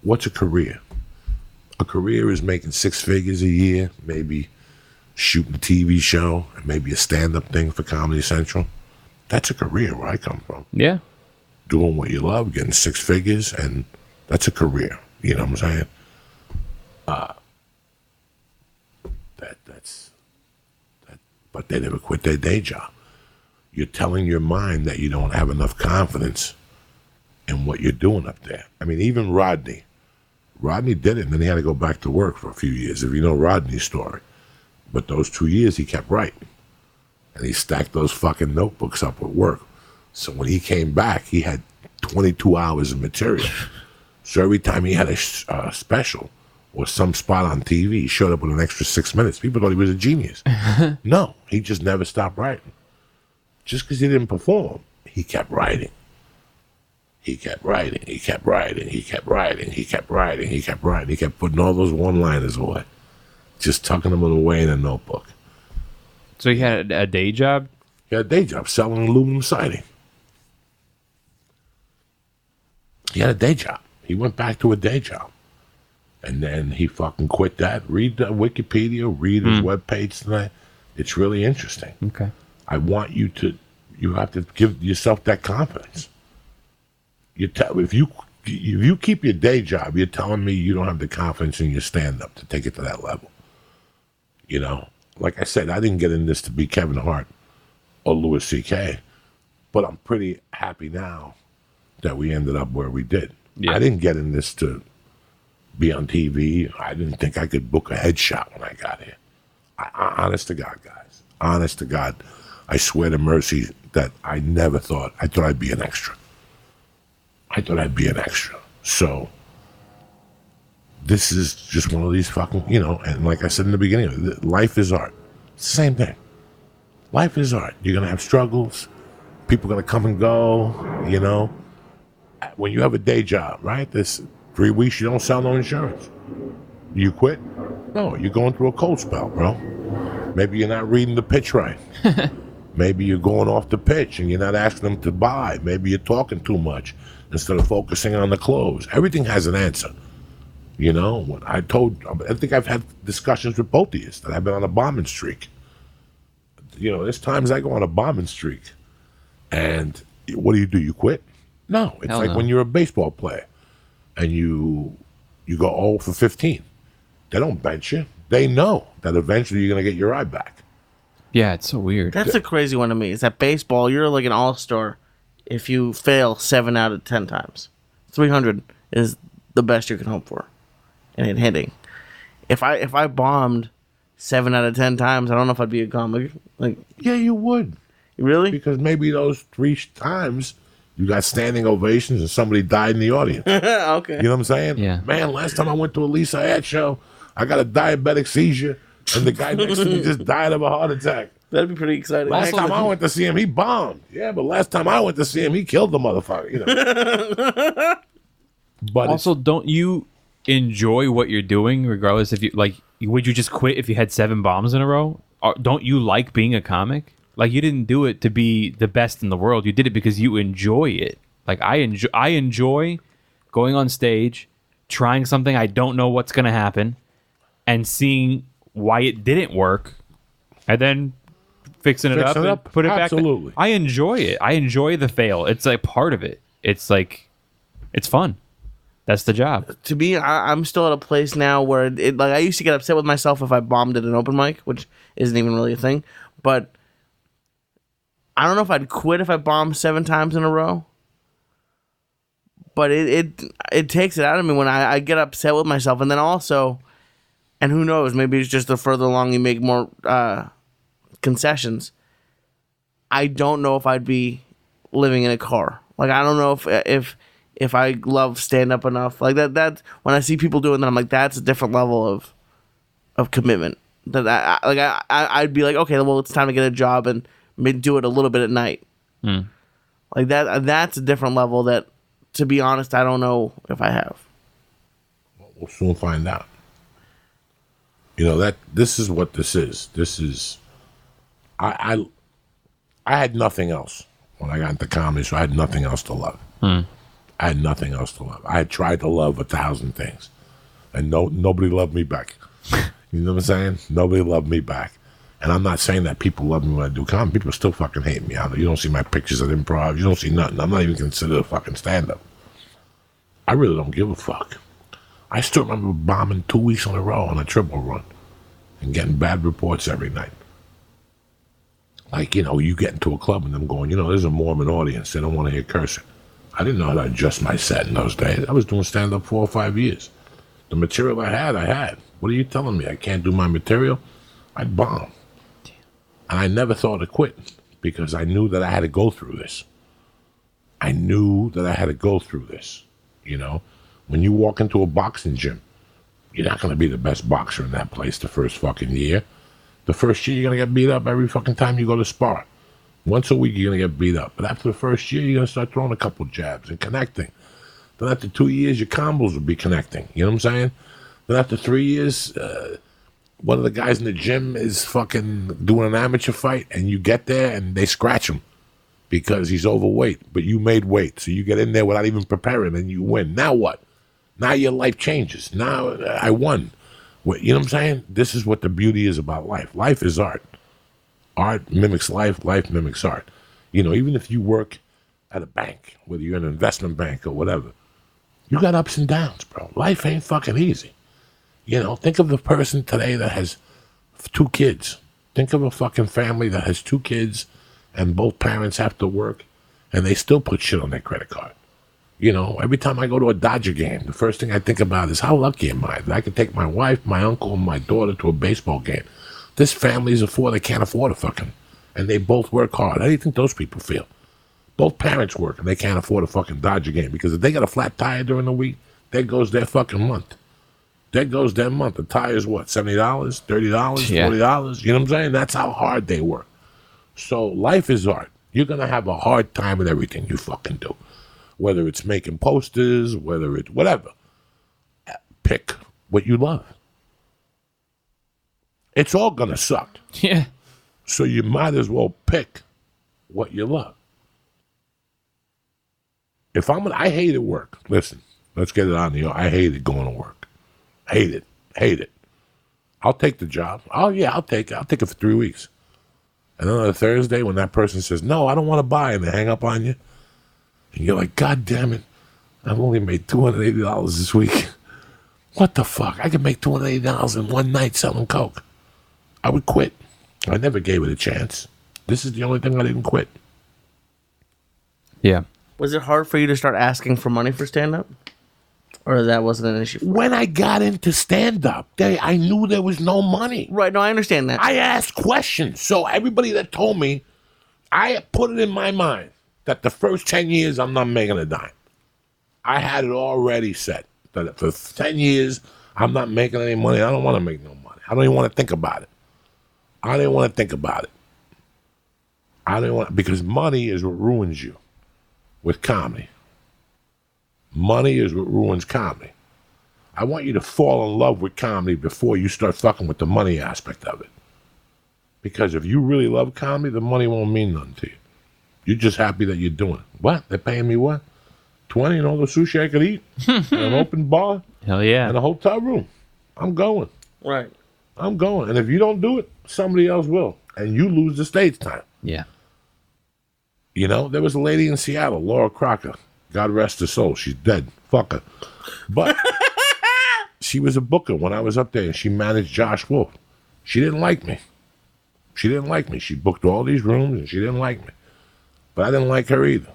What's a career? A career is making 6 figures a year, maybe shooting a TV show, and maybe a stand-up thing for Comedy Central. That's a career where I come from. Yeah. Doing what you love, getting 6 figures, and that's a career. You know what I'm saying? But they never quit their day job. You're telling your mind that you don't have enough confidence in what you're doing up there. I mean, even Rodney did it, and then he had to go back to work for a few years, if you know Rodney's story. But those 2 years, he kept writing. And he stacked those fucking notebooks up at work. So when he came back, he had 22 hours of material. So every time he had a special or some spot on TV. He showed up with an extra 6 minutes. People thought he was a genius. No, he just never stopped writing. Just because he didn't perform, he kept writing. He kept writing. He kept writing. He kept writing. He kept writing. He kept writing. He kept putting all those one-liners away, just tucking them away in a notebook. So he had a day job? He had a day job selling aluminum siding. He had a day job. He went back to a day job. And then he fucking quit that. Read the Wikipedia, read his webpage tonight. It's really interesting. Okay. I want you have to give yourself that confidence. If you keep your day job, you're telling me you don't have the confidence in your stand-up to take it to that level. You know, like I said, I didn't get in this to be Kevin Hart or Louis C.K., but I'm pretty happy now that we ended up where we did. Yeah. I didn't get in this to be on TV. I didn't think I could book a headshot when I got here. Honest to God, guys. Honest to God. I swear to mercy that I never thought. I thought I'd be an extra. So this is just one of these fucking, and like I said in the beginning, life is art. It's the same thing. Life is art. You're going to have struggles. People are going to come and go, When you have a day job, right? This 3 weeks, you don't sell no insurance. You quit? No, you're going through a cold spell, bro. Maybe you're not reading the pitch right. Maybe you're going off the pitch and you're not asking them to buy. Maybe you're talking too much instead of focusing on the close. Everything has an answer. I think I've had discussions with both of you that I've been on a bombing streak. There's times I go on a bombing streak. And what do? You quit? No. It's like when you're a baseball player and you go 0 for 15. They don't bench you. They know that eventually you're going to get your eye back. Yeah, it's so weird. That's a crazy one to me. Is that baseball, you're like an all-star if you fail 7 out of 10 times. 300 is the best you can hope for in hitting. If I bombed 7 out of 10 times, I don't know if I'd be a comic. Yeah, you would. Really? Because maybe those 3 times you got standing ovations and somebody died in the audience. Okay. You know what I'm saying? Yeah. Man, last time I went to a Lisa Syatt show, I got a diabetic seizure, and the guy next to me just died of a heart attack. That'd be pretty exciting. Last time I went to see him, he bombed. Yeah, but last time I went to see him, he killed the motherfucker. But also, don't you enjoy what you're doing, regardless if you would you just quit if you had 7 bombs in a row? Or don't you like being a comic? You didn't do it to be the best in the world. You did it because you enjoy it. I enjoy going on stage, trying something I don't know what's going to happen, and seeing why it didn't work, and then fixing it up and put it Absolutely. back. I enjoy it. I enjoy the fail. It's part of it. It's fun. That's the job. To me, I'm still at a place now where I used to get upset with myself if I bombed at an open mic, which isn't even really a thing. But I don't know if I'd quit if I bombed 7 times in a row. But it takes it out of me when I get upset with myself. And then also, and who knows, maybe it's just the further along you make more concessions. I don't know if I'd be living in a car. I don't know if I love stand-up enough. That when I see people doing that, I'm like, that's a different level of commitment. That I'd be like, okay, well, it's time to get a job and do it a little bit at night. That's a different level that, to be honest, I don't know if I have. We'll soon find out. That this is what this is. This is, I had nothing else when I got into comedy, so I had nothing else to love. I had nothing else to love. I had tried to love 1,000 things, and nobody loved me back. You know what I'm saying? Nobody loved me back. And I'm not saying that people love me when I do comedy. People still fucking hate me. You don't see my pictures at improv. You don't see nothing. I'm not even considered a fucking stand-up. I really don't give a fuck. I still remember bombing 2 weeks in a row on a triple run and getting bad reports every night. You get into a club and them going, there's a Mormon audience. They don't want to hear cursing. I didn't know how to adjust my set in those days. I was doing stand-up 4 or 5 years. The material I had. What are you telling me? I can't do my material? I'd bomb. And I never thought of quitting because I knew that I had to go through this. When you walk into a boxing gym You're not going to be the best boxer in that place the first fucking year. The first year, you're going to get beat up every fucking time you go to spar. Once a week, you're going to get beat up. But after the first year, you're going to start throwing a couple jabs and connecting. Then after 2 years, your combos will be connecting. You know what I'm saying? Then after 3 years, one of the guys in the gym is fucking doing an amateur fight, and you get there, and they scratch him because he's overweight. But you made weight, so you get in there without even preparing, and you win. Now what? Now your life changes. Now I won. You know what I'm saying? This is what the beauty is about life. Life is art. Art mimics life. Life mimics art. You know, even if you work at a bank, whether you're in an investment bank or whatever, you got ups and downs, bro. Life ain't fucking easy. You know, think of the person today that has 2 kids. Think of a fucking family that has 2 kids and both parents have to work and they still put shit on their credit card. You know, every time I go to a Dodger game, the first thing I think about is how lucky am I that I can take my wife, my uncle, and my daughter to a baseball game. This family's of 4, they can't afford a fucking, and they both work hard. How do you think those people feel? Both parents work and they can't afford a fucking Dodger game because if they got a flat tire during the week, there goes their fucking month. There goes their month. The tire's what, $70, $30, $40? You know what I'm saying? That's how hard they work. So life is art. You're going to have a hard time with everything you fucking do. Whether it's making posters, whether it's whatever. Pick what you love. It's all going to suck. Yeah. So you might as well pick what you love. I hated work. Listen, let's get it on the. I hated going to work. Hate it. I'll take the job. Oh yeah, I'll take it. I'll take it for 3 weeks. And then on a Thursday, when that person says, "No, I don't want to buy," and they hang up on you, and you're like, "God damn it, I've only made $280 this week. What the fuck? I could make $280 in one night selling coke." I would quit. I never gave it a chance. This is the only thing I didn't quit. Yeah. Was it hard for you to start asking for money for stand-up? Or that wasn't an issue? When I got into stand-up, I knew there was no money. Right, no, I understand that. I asked questions. So everybody that told me, I put it in my mind that the first 10 years, I'm not making a dime. I had it already set. That for 10 years, I'm not making any money. I don't want to make no money. I don't even want to think about it. I didn't want to think about it. Because money is what ruins you with comedy. Money is what ruins comedy. I want you to fall in love with comedy before you start fucking with the money aspect of it. Because if you really love comedy, the money won't mean nothing to you. You're just happy that you're doing it. What? They're paying me what? 20 and all the sushi I could eat? And an open bar? Hell yeah. And a hotel room. I'm going. Right. I'm going. And if you don't do it, somebody else will. And you lose the stage time. Yeah. You know, there was a lady in Seattle, Laura Crocker. God rest her soul. She's dead. Fuck her. But she was a booker when I was up there, and she managed Josh Wolf. She didn't like me. She booked all these rooms, and she didn't like me. But I didn't like her either.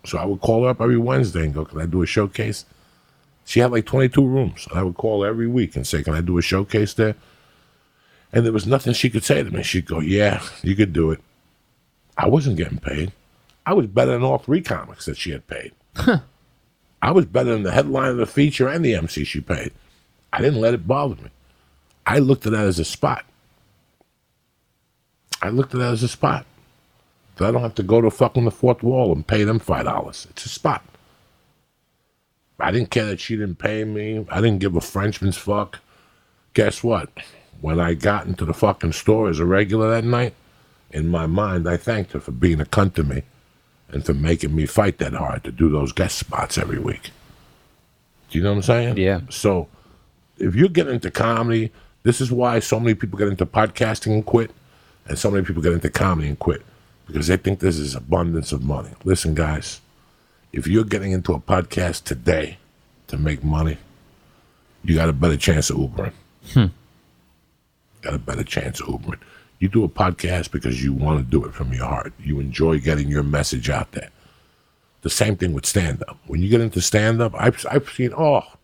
So I would call her up every Wednesday and go, "Can I do a showcase?" She had like 22 rooms. I would call her every week and say, "Can I do a showcase there?" And there was nothing she could say to me. She'd go, "Yeah, you could do it." I wasn't getting paid. I was better than all 3 comics that she had paid. I was better than the headline of the feature and the MC she paid. I didn't let it bother me. I looked at that as a spot. So I don't have to go to fucking the fourth wall and pay them $5. It's a spot. I didn't care that she didn't pay me. I didn't give a Frenchman's fuck. Guess what? When I got into the fucking store as a regular that night, in my mind, I thanked her for being a cunt to me and for making me fight that hard to do those guest spots every week. Do you know what I'm saying? Yeah. So if you're getting into comedy, this is why so many people get into podcasting and quit, and so many people get into comedy and quit, because they think this is abundance of money. Listen, guys, if you're getting into a podcast today to make money, you got a better chance of Ubering. Got a better chance of Ubering. You do a podcast because you want to do it from your heart. You enjoy getting your message out there. The same thing with stand-up. When you get into stand-up, I've seen all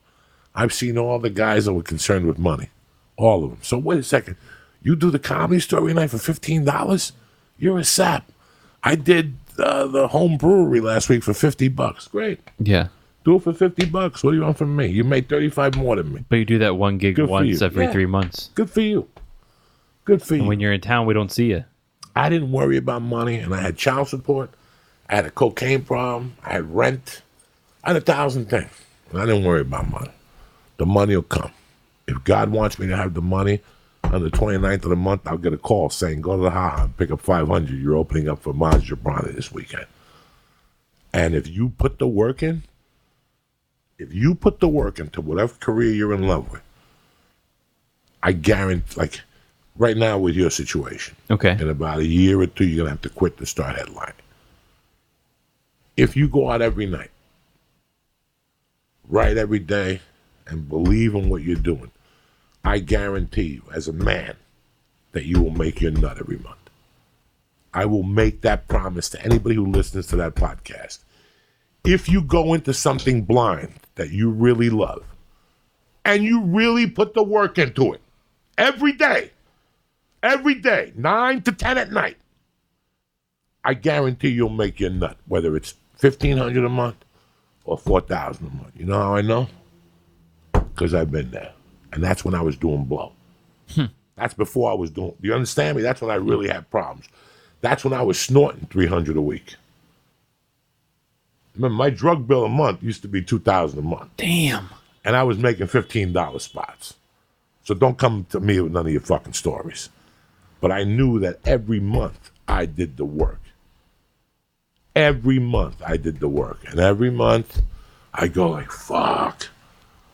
the guys that were concerned with money. All of them. So wait a second. You do the Comedy Story night for $15? You're a sap. I did the home brewery last week for $50. Great. Yeah. Do it for $50. What do you want from me? You made 35 more than me. But you do that one gig Good for once you. every Yeah. 3 months. Good for you. Good for you. And when you're in town, we don't see you. I didn't worry about money, and I had child support. I had a cocaine problem. I had rent. I had 1,000 things. And I didn't worry about money. The money will come. If God wants me to have the money on the 29th of the month, I'll get a call saying, go to the Ha and pick up 500. You're opening up for Maz Jobrani this weekend. And if you put the work in, to whatever career you're in love with, I guarantee, like right now with your situation, Okay. in about a year or two, you're going to have to quit to start headlining. If you go out every night, write every day, and believe in what you're doing, I guarantee you, as a man, that you will make your nut every month. I will make that promise to anybody who listens to that podcast. If you go into something blind that you really love, and you really put the work into it, every day, 9 to 10 at night, I guarantee you'll make your nut, whether it's $1,500 a month or $4,000 a month. You know how I know? Because I've been there. And that's when I was doing blow. That's before I was doing, do you understand me? That's when I really had problems. That's when I was snorting $300 a week. Remember, my drug bill a month used to be $2,000 a month. Damn. And I was making $15 spots. So don't come to me with none of your fucking stories. But I knew that every month I did the work. Every month I did the work. And every month I go like, fuck.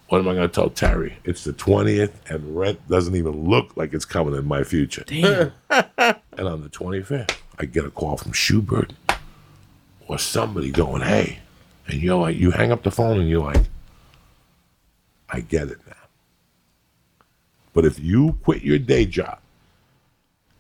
What am I going to tell Terry? It's the 20th and rent doesn't even look like it's coming in my future. Damn. And on the 25th, I get a call from Schubert or somebody going, hey. And you're like, you hang up the phone and you're like, I get it now. But if you quit your day job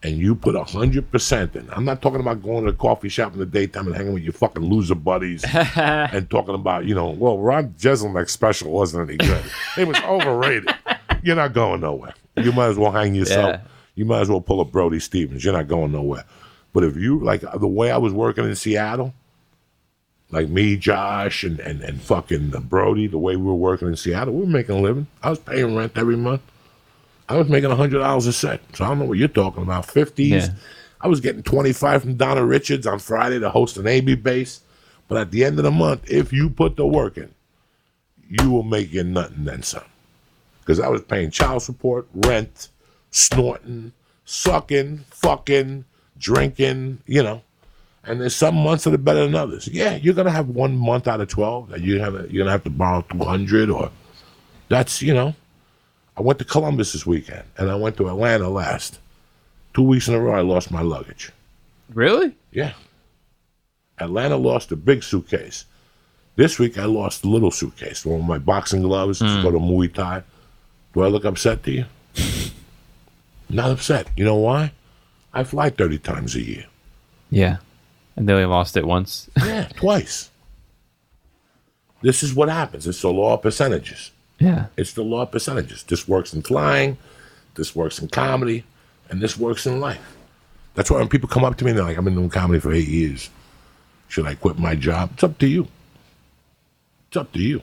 and you put 100% in, I'm not talking about going to the coffee shop in the daytime and hanging with your fucking loser buddies and talking about, well, Ron Jeselnik's special wasn't any good. It was overrated. You're not going nowhere. You might as well hang yourself. Yeah. You might as well pull a Brody Stevens. You're not going nowhere. But if you, like the way I was working in Seattle, like me, Josh, and fucking Brody, the way we were working in Seattle, we were making a living. I was paying rent every month. I was making $100 a set. So I don't know what you're talking about. 50s. Yeah. I was getting 25 from Donna Richards on Friday to host an AB base. But at the end of the month, if you put the work in, you will make your nut and then some. Because I was paying child support, rent, snorting, sucking, fucking, drinking, And there's some months that are better than others. Yeah, you're going to have 1 month out of 12 that you're going to have to borrow 200 or that's, I went to Columbus this weekend, and I went to Atlanta last. 2 weeks in a row, I lost my luggage. Really? Yeah. Atlanta lost a big suitcase. This week, I lost the little suitcase, one of my boxing gloves to go to Muay Thai. Do I look upset to you? Not upset. You know why? I fly 30 times a year. Yeah. And they only lost it once. Yeah, twice. This is what happens. It's the law of percentages. Yeah. It's the law of percentages. This works in flying, this works in comedy, and this works in life. That's why when people come up to me and they're like, I've been doing comedy for 8 years. Should I quit my job? It's up to you. It's up to you.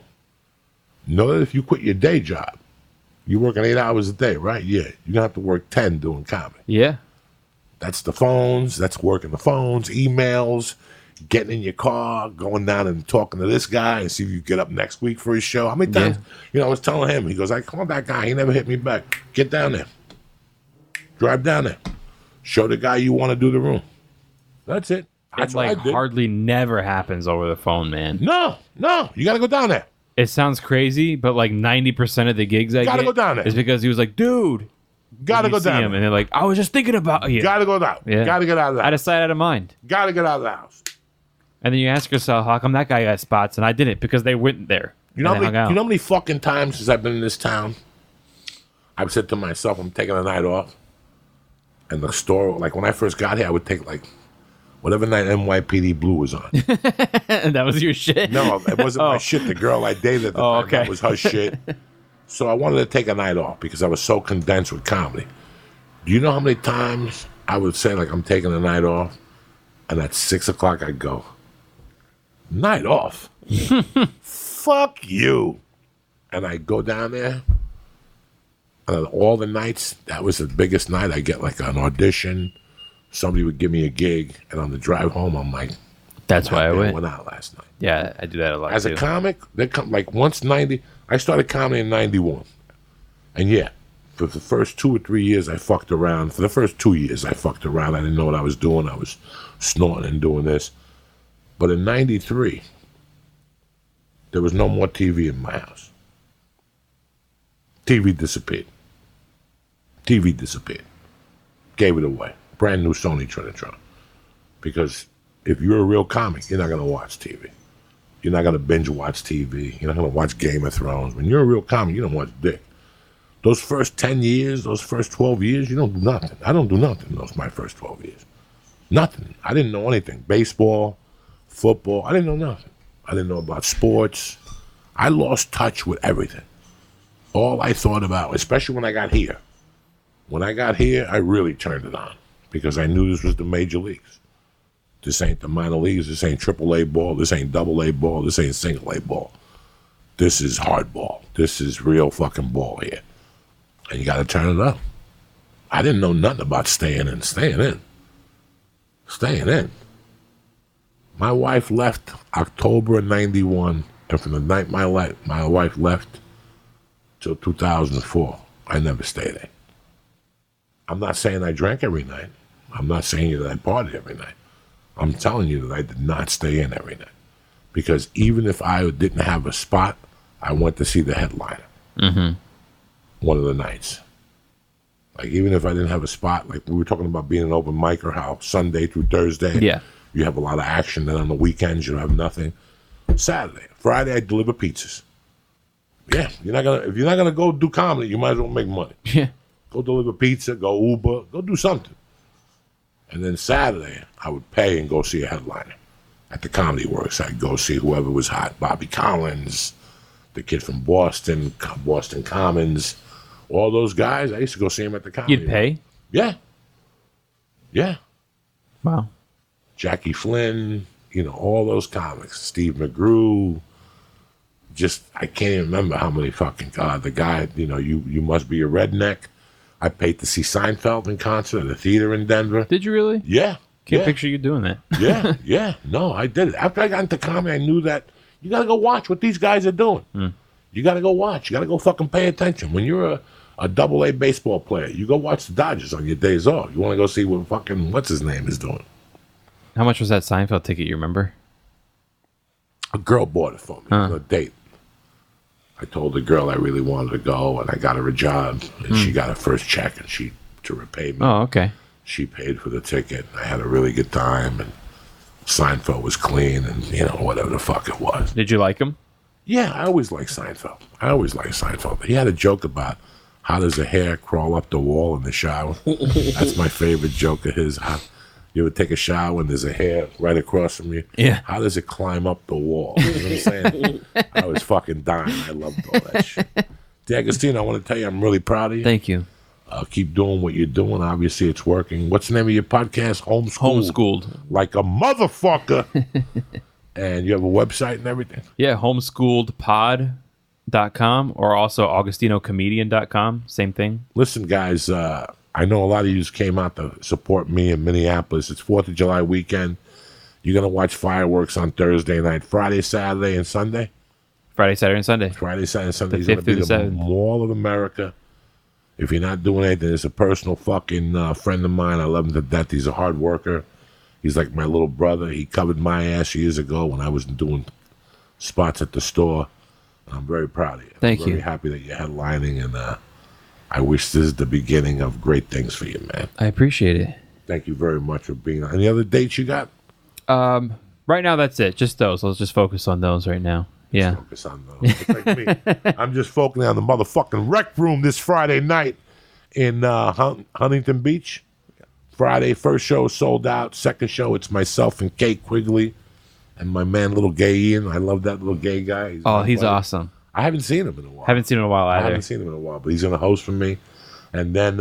Know that if you quit your day job, you're working 8 hours a day, right? Yeah. You're going to have to work 10 doing comedy. Yeah. That's the phones. That's working the phones, emails, getting in your car, going down and talking to this guy and see if you get up next week for his show. How many times? I was telling him, he goes, I called that guy. He never hit me back. Get down there. Drive down there. Show the guy you want to do the room. That's it. That's It what I did. hardly never happens over the phone, man. No. You got to go down there. It sounds crazy, but 90% of the gigs I Gotta get go down there. is because he was like, dude. Got to You go see down him, there. and they're like, I was just thinking about you. Got to go down. Yeah. Got to get out of the Out house. of sight, out of mind. Got to get out of the house. And then you ask yourself, how come that guy got spots and I didn't? Because they went there. You know, and they hung out. how many fucking times since I've been in this town, I've said to myself, I'm taking a night off. And the store, like when I first got here, I would take whatever night NYPD Blue was on. And that was your shit? No, it wasn't my shit. The girl I dated at the time, okay. that was her shit. So I wanted to take a night off because I was so condensed with comedy. Do you know how many times I would say, I'm taking a night off, and at 6 o'clock I'd go, Night off. Fuck you. And I go down there. And all the nights, that was the biggest night. I get like an audition. Somebody would give me a gig. And on the drive home, I'm like, That's why I went. went out last night. Yeah, I do that a lot As too. a comic, they come like once 90. I started comedy in 91. And yeah, for the first 2 or 3 years, I fucked around. For the first 2 years, I fucked around. I didn't know what I was doing. I was snorting and doing this. But in 93, there was no more TV in my house. TV disappeared. TV disappeared. Gave it away. Brand new Sony Trinitron. Because if you're a real comic, you're not going to watch TV. You're not going to binge watch TV. You're not going to watch Game of Thrones. When you're a real comic, you don't watch dick. Those first 10 years, those first 12 years, you don't do nothing. I don't do nothing those my first 12 years. Nothing. I didn't know anything. Baseball, football, I didn't know nothing. I didn't know about sports. I lost touch with everything. All I thought about, especially when I got here. When I got here, I really turned it on because I knew this was the major leagues. This ain't the minor leagues. This ain't AAA ball. This ain't AA ball. This ain't single A ball. This is hardball. This is real fucking ball here. And you got to turn it up. I didn't know nothing about staying in. Staying in. My wife left October of 91. And from the night my wife left till 2004, I never stayed in. I'm not saying I drank every night. I'm not saying that I partied every night. I'm telling you that I did not stay in every night. Because even if I didn't have a spot, I went to see the headliner. Mm-hmm. One of the nights. Like, even if I didn't have a spot, like we were talking about being an open micer, how Sunday through Thursday, you have a lot of action. Then on the weekends, you have nothing. Saturday. Friday, I deliver pizzas. Yeah, if you're not gonna go do comedy, you might as well make money. Yeah. Go deliver pizza, go Uber, go do something. And then Saturday, I would pay and go see a headliner at the Comedy Works. I'd go see whoever was hot. Bobby Collins, the kid from Boston, Boston Commons, all those guys. I used to go see them at the Comedy You'd pay? Works. Yeah. Yeah. Wow. Jackie Flynn, all those comics. Steve McGrew. Just, I can't even remember how many fucking, the guy, you must be a redneck. I paid to see Seinfeld in concert at a theater in Denver. Did you really? Yeah. Can't picture you doing that. Yeah. No, I did it. After I got into comedy, I knew that you got to go watch what these guys are doing. You got to go watch. You got to go fucking pay attention. When you're a AA baseball player, you go watch the Dodgers on your days off. You want to go see what fucking, what's his name is doing. How much was that Seinfeld ticket, you remember? A girl bought it for me on a date. I told the girl I really wanted to go, and I got her a job, and she got her first check, and to repay me. Oh, okay. She paid for the ticket. I had a really good time, and Seinfeld was clean, and whatever the fuck it was. Did you like him? Yeah, I always liked Seinfeld. He had a joke about how does a hair crawl up the wall in the shower. That's my favorite joke of his. You ever take a shower and there's a hair right across from you? Yeah. How does it climb up the wall? You know what I'm saying? I was fucking dying. I loved all that shit. Agostino, I want to tell you I'm really proud of you. Thank you. Keep doing what you're doing. Obviously, it's working. What's the name of your podcast? Homeschooled. Like a motherfucker. And you have a website and everything? Yeah, homeschoolledpod.com or also augustinocomedian.com. Same thing. Listen, guys, I know a lot of you just came out to support me in Minneapolis. It's 4th of July weekend. You're going to watch fireworks on Thursday night, Friday, Saturday, and Sunday? Friday, Saturday, and Sunday. Friday, Saturday, and Sunday. The He's going to 5th be through the the 7th. Mall of America. If you're not doing anything, there's a personal fucking friend of mine. I love him to death. He's a hard worker. He's like my little brother. He covered my ass years ago when I was doing spots at the store. I'm very proud of you. Thank I'm you. very happy that you're headlining, and I wish this is the beginning of great things for you, man. I appreciate it. Thank you very much for being on. Any other dates you got? Right now, that's it. Just those. Let's just focus on those right now. Yeah. Focus on those. It's like me. I'm just focusing on the motherfucking rec room this Friday night in Huntington Beach. Friday, first show sold out. Second show, it's myself and Kate Quigley and my man, little gay Ian. I love that little gay guy. He's awesome. I haven't seen him in a while. Haven't seen him in a while I either. haven't seen him in a while, but he's going to host for me. And then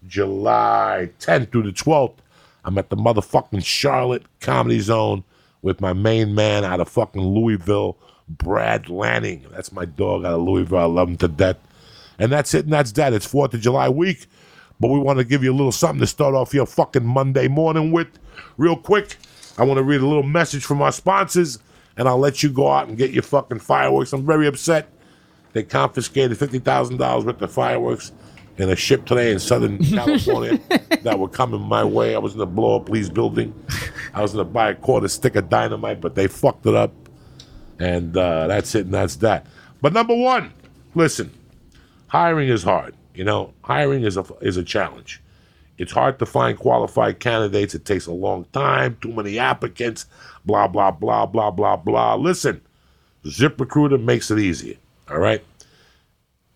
July 10th through the 12th, I'm at the motherfucking Charlotte Comedy Zone with my main man out of fucking Louisville, Brad Lanning. That's my dog out of Louisville. I love him to death. And that's it, and that's that. It's 4th of July week, but we want to give you a little something to start off your fucking Monday morning with. Real quick, I want to read a little message from our sponsors, and I'll let you go out and get your fucking fireworks. I'm very upset. They confiscated $50,000 worth of fireworks in a ship today in Southern California that were coming my way. I was in the Blow Up Please building. I was going to buy a quarter stick of dynamite, but they fucked it up. And that's it, and that's that. But number one, listen, hiring is hard. You know, hiring is a challenge. It's hard to find qualified candidates. It takes a long time, too many applicants, blah, blah, blah, blah, blah, blah. Listen, ZipRecruiter makes it easier, all right?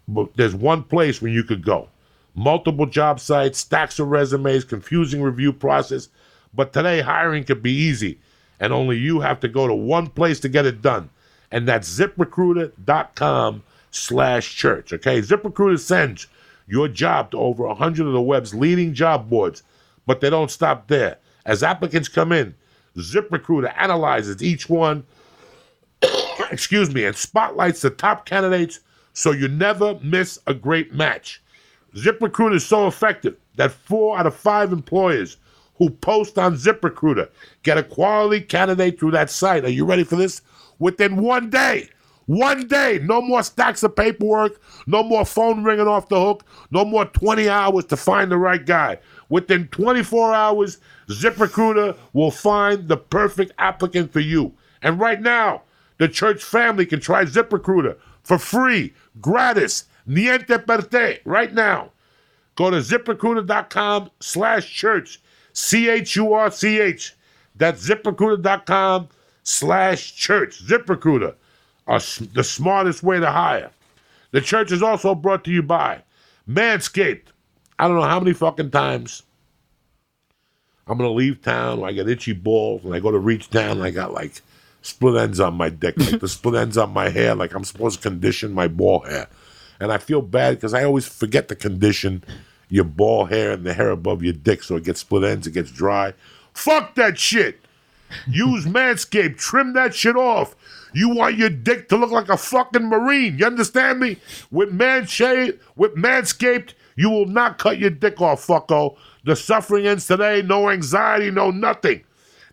But there's one place where you could go. Multiple job sites, stacks of resumes, confusing review process. But today, hiring can be easy, and only you have to go to one place to get it done, and that's ZipRecruiter.com/church, okay? ZipRecruiter sends your job to over 100 of the web's leading job boards, but they don't stop there. As applicants come in, ZipRecruiter analyzes each one, and spotlights the top candidates so you never miss a great match. ZipRecruiter is so effective that 4 out of 5 employers who post on ZipRecruiter get a quality candidate through that site. Are you ready for this? Within 1 day. 1 day. No more stacks of paperwork. No more phone ringing off the hook. No more 20 hours to find the right guy. Within 24 hours, ZipRecruiter will find the perfect applicant for you. And right now, the church family can try ZipRecruiter for free, gratis, niente per te, right now. Go to ZipRecruiter.com/church, CHURCH. That's ZipRecruiter.com/church. ZipRecruiter, the smartest way to hire. The church is also brought to you by Manscaped. I don't know how many fucking times I'm going to leave town when I get itchy balls, and I go to reach down, and I got like split ends on my dick, like the split ends on my hair, like I'm supposed to condition my ball hair. And I feel bad because I always forget to condition your ball hair and the hair above your dick so it gets split ends, it gets dry. Fuck that shit. Use Manscaped. Trim that shit off. You want your dick to look like a fucking Marine. You understand me? With Manscaped, you will not cut your dick off, fucko. The suffering ends today. No anxiety, no nothing.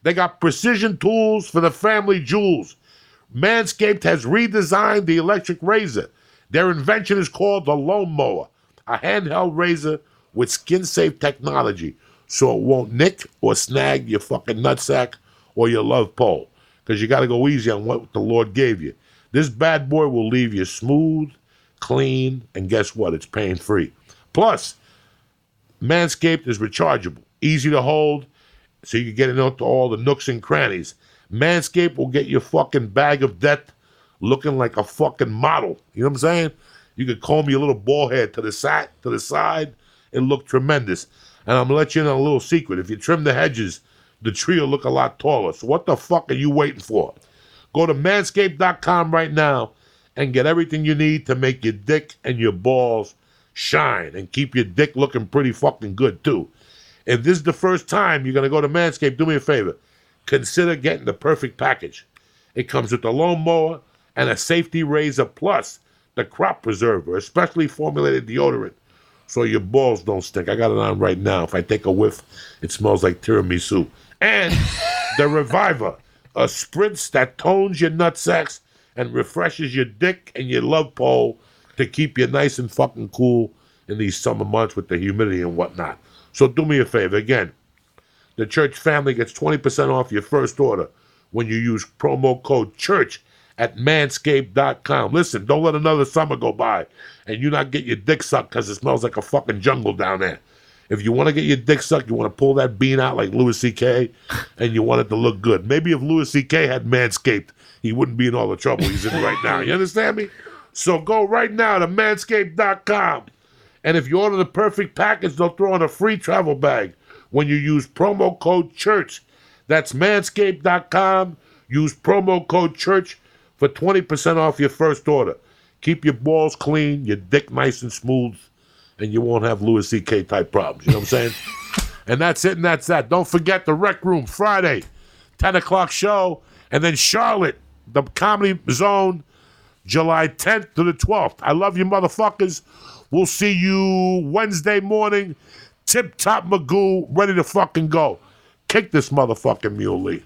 They got precision tools for the family jewels. Manscaped has redesigned the electric razor. Their invention is called the Lawn Mower, a handheld razor with skin-safe technology so it won't nick or snag your fucking nutsack or your love pole, because you got to go easy on what the Lord gave you. This bad boy will leave you smooth, clean, and guess what? It's pain-free. Plus, Manscaped is rechargeable, easy to hold, so you can get into all the nooks and crannies. Manscaped will get your fucking bag of death looking like a fucking model. You know what I'm saying? You could comb your little ball head to the side, and look tremendous. And I'm going to let you in on a little secret. If you trim the hedges, the tree will look a lot taller. So what the fuck are you waiting for? Go to manscaped.com right now and get everything you need to make your dick and your balls shine and keep your dick looking pretty fucking good, too. If this is the first time you're going to go to Manscaped, do me a favor. Consider getting the perfect package. It comes with the lawn mower and a safety razor plus the crop preserver, especially formulated deodorant, so your balls don't stink. I got it on right now. If I take a whiff, it smells like tiramisu. And the Reviver, a spritz that tones your nutsacks and refreshes your dick and your love pole to keep you nice and fucking cool in these summer months with the humidity and whatnot. So do me a favor. Again, the church family gets 20% off your first order when you use promo code CHURCH at manscaped.com. Listen, don't let another summer go by and you not get your dick sucked because it smells like a fucking jungle down there. If you want to get your dick sucked, you want to pull that bean out like Louis C.K. and you want it to look good. Maybe if Louis C.K. had Manscaped, he wouldn't be in all the trouble he's in right now. You understand me? So go right now to manscaped.com. And if you order the perfect package, they'll throw in a free travel bag when you use promo code CHURCH. That's manscaped.com. Use promo code CHURCH for 20% off your first order. Keep your balls clean, your dick nice and smooth, and you won't have Louis C.K. type problems. You know what I'm saying? And that's it, and that's that. Don't forget the Rec Room Friday, 10 o'clock show. And then Charlotte, the Comedy Zone, July 10th to the 12th. I love you, motherfuckers. We'll see you Wednesday morning. Tip-top Magoo, ready to fucking go. Kick this motherfucking mule, Lee.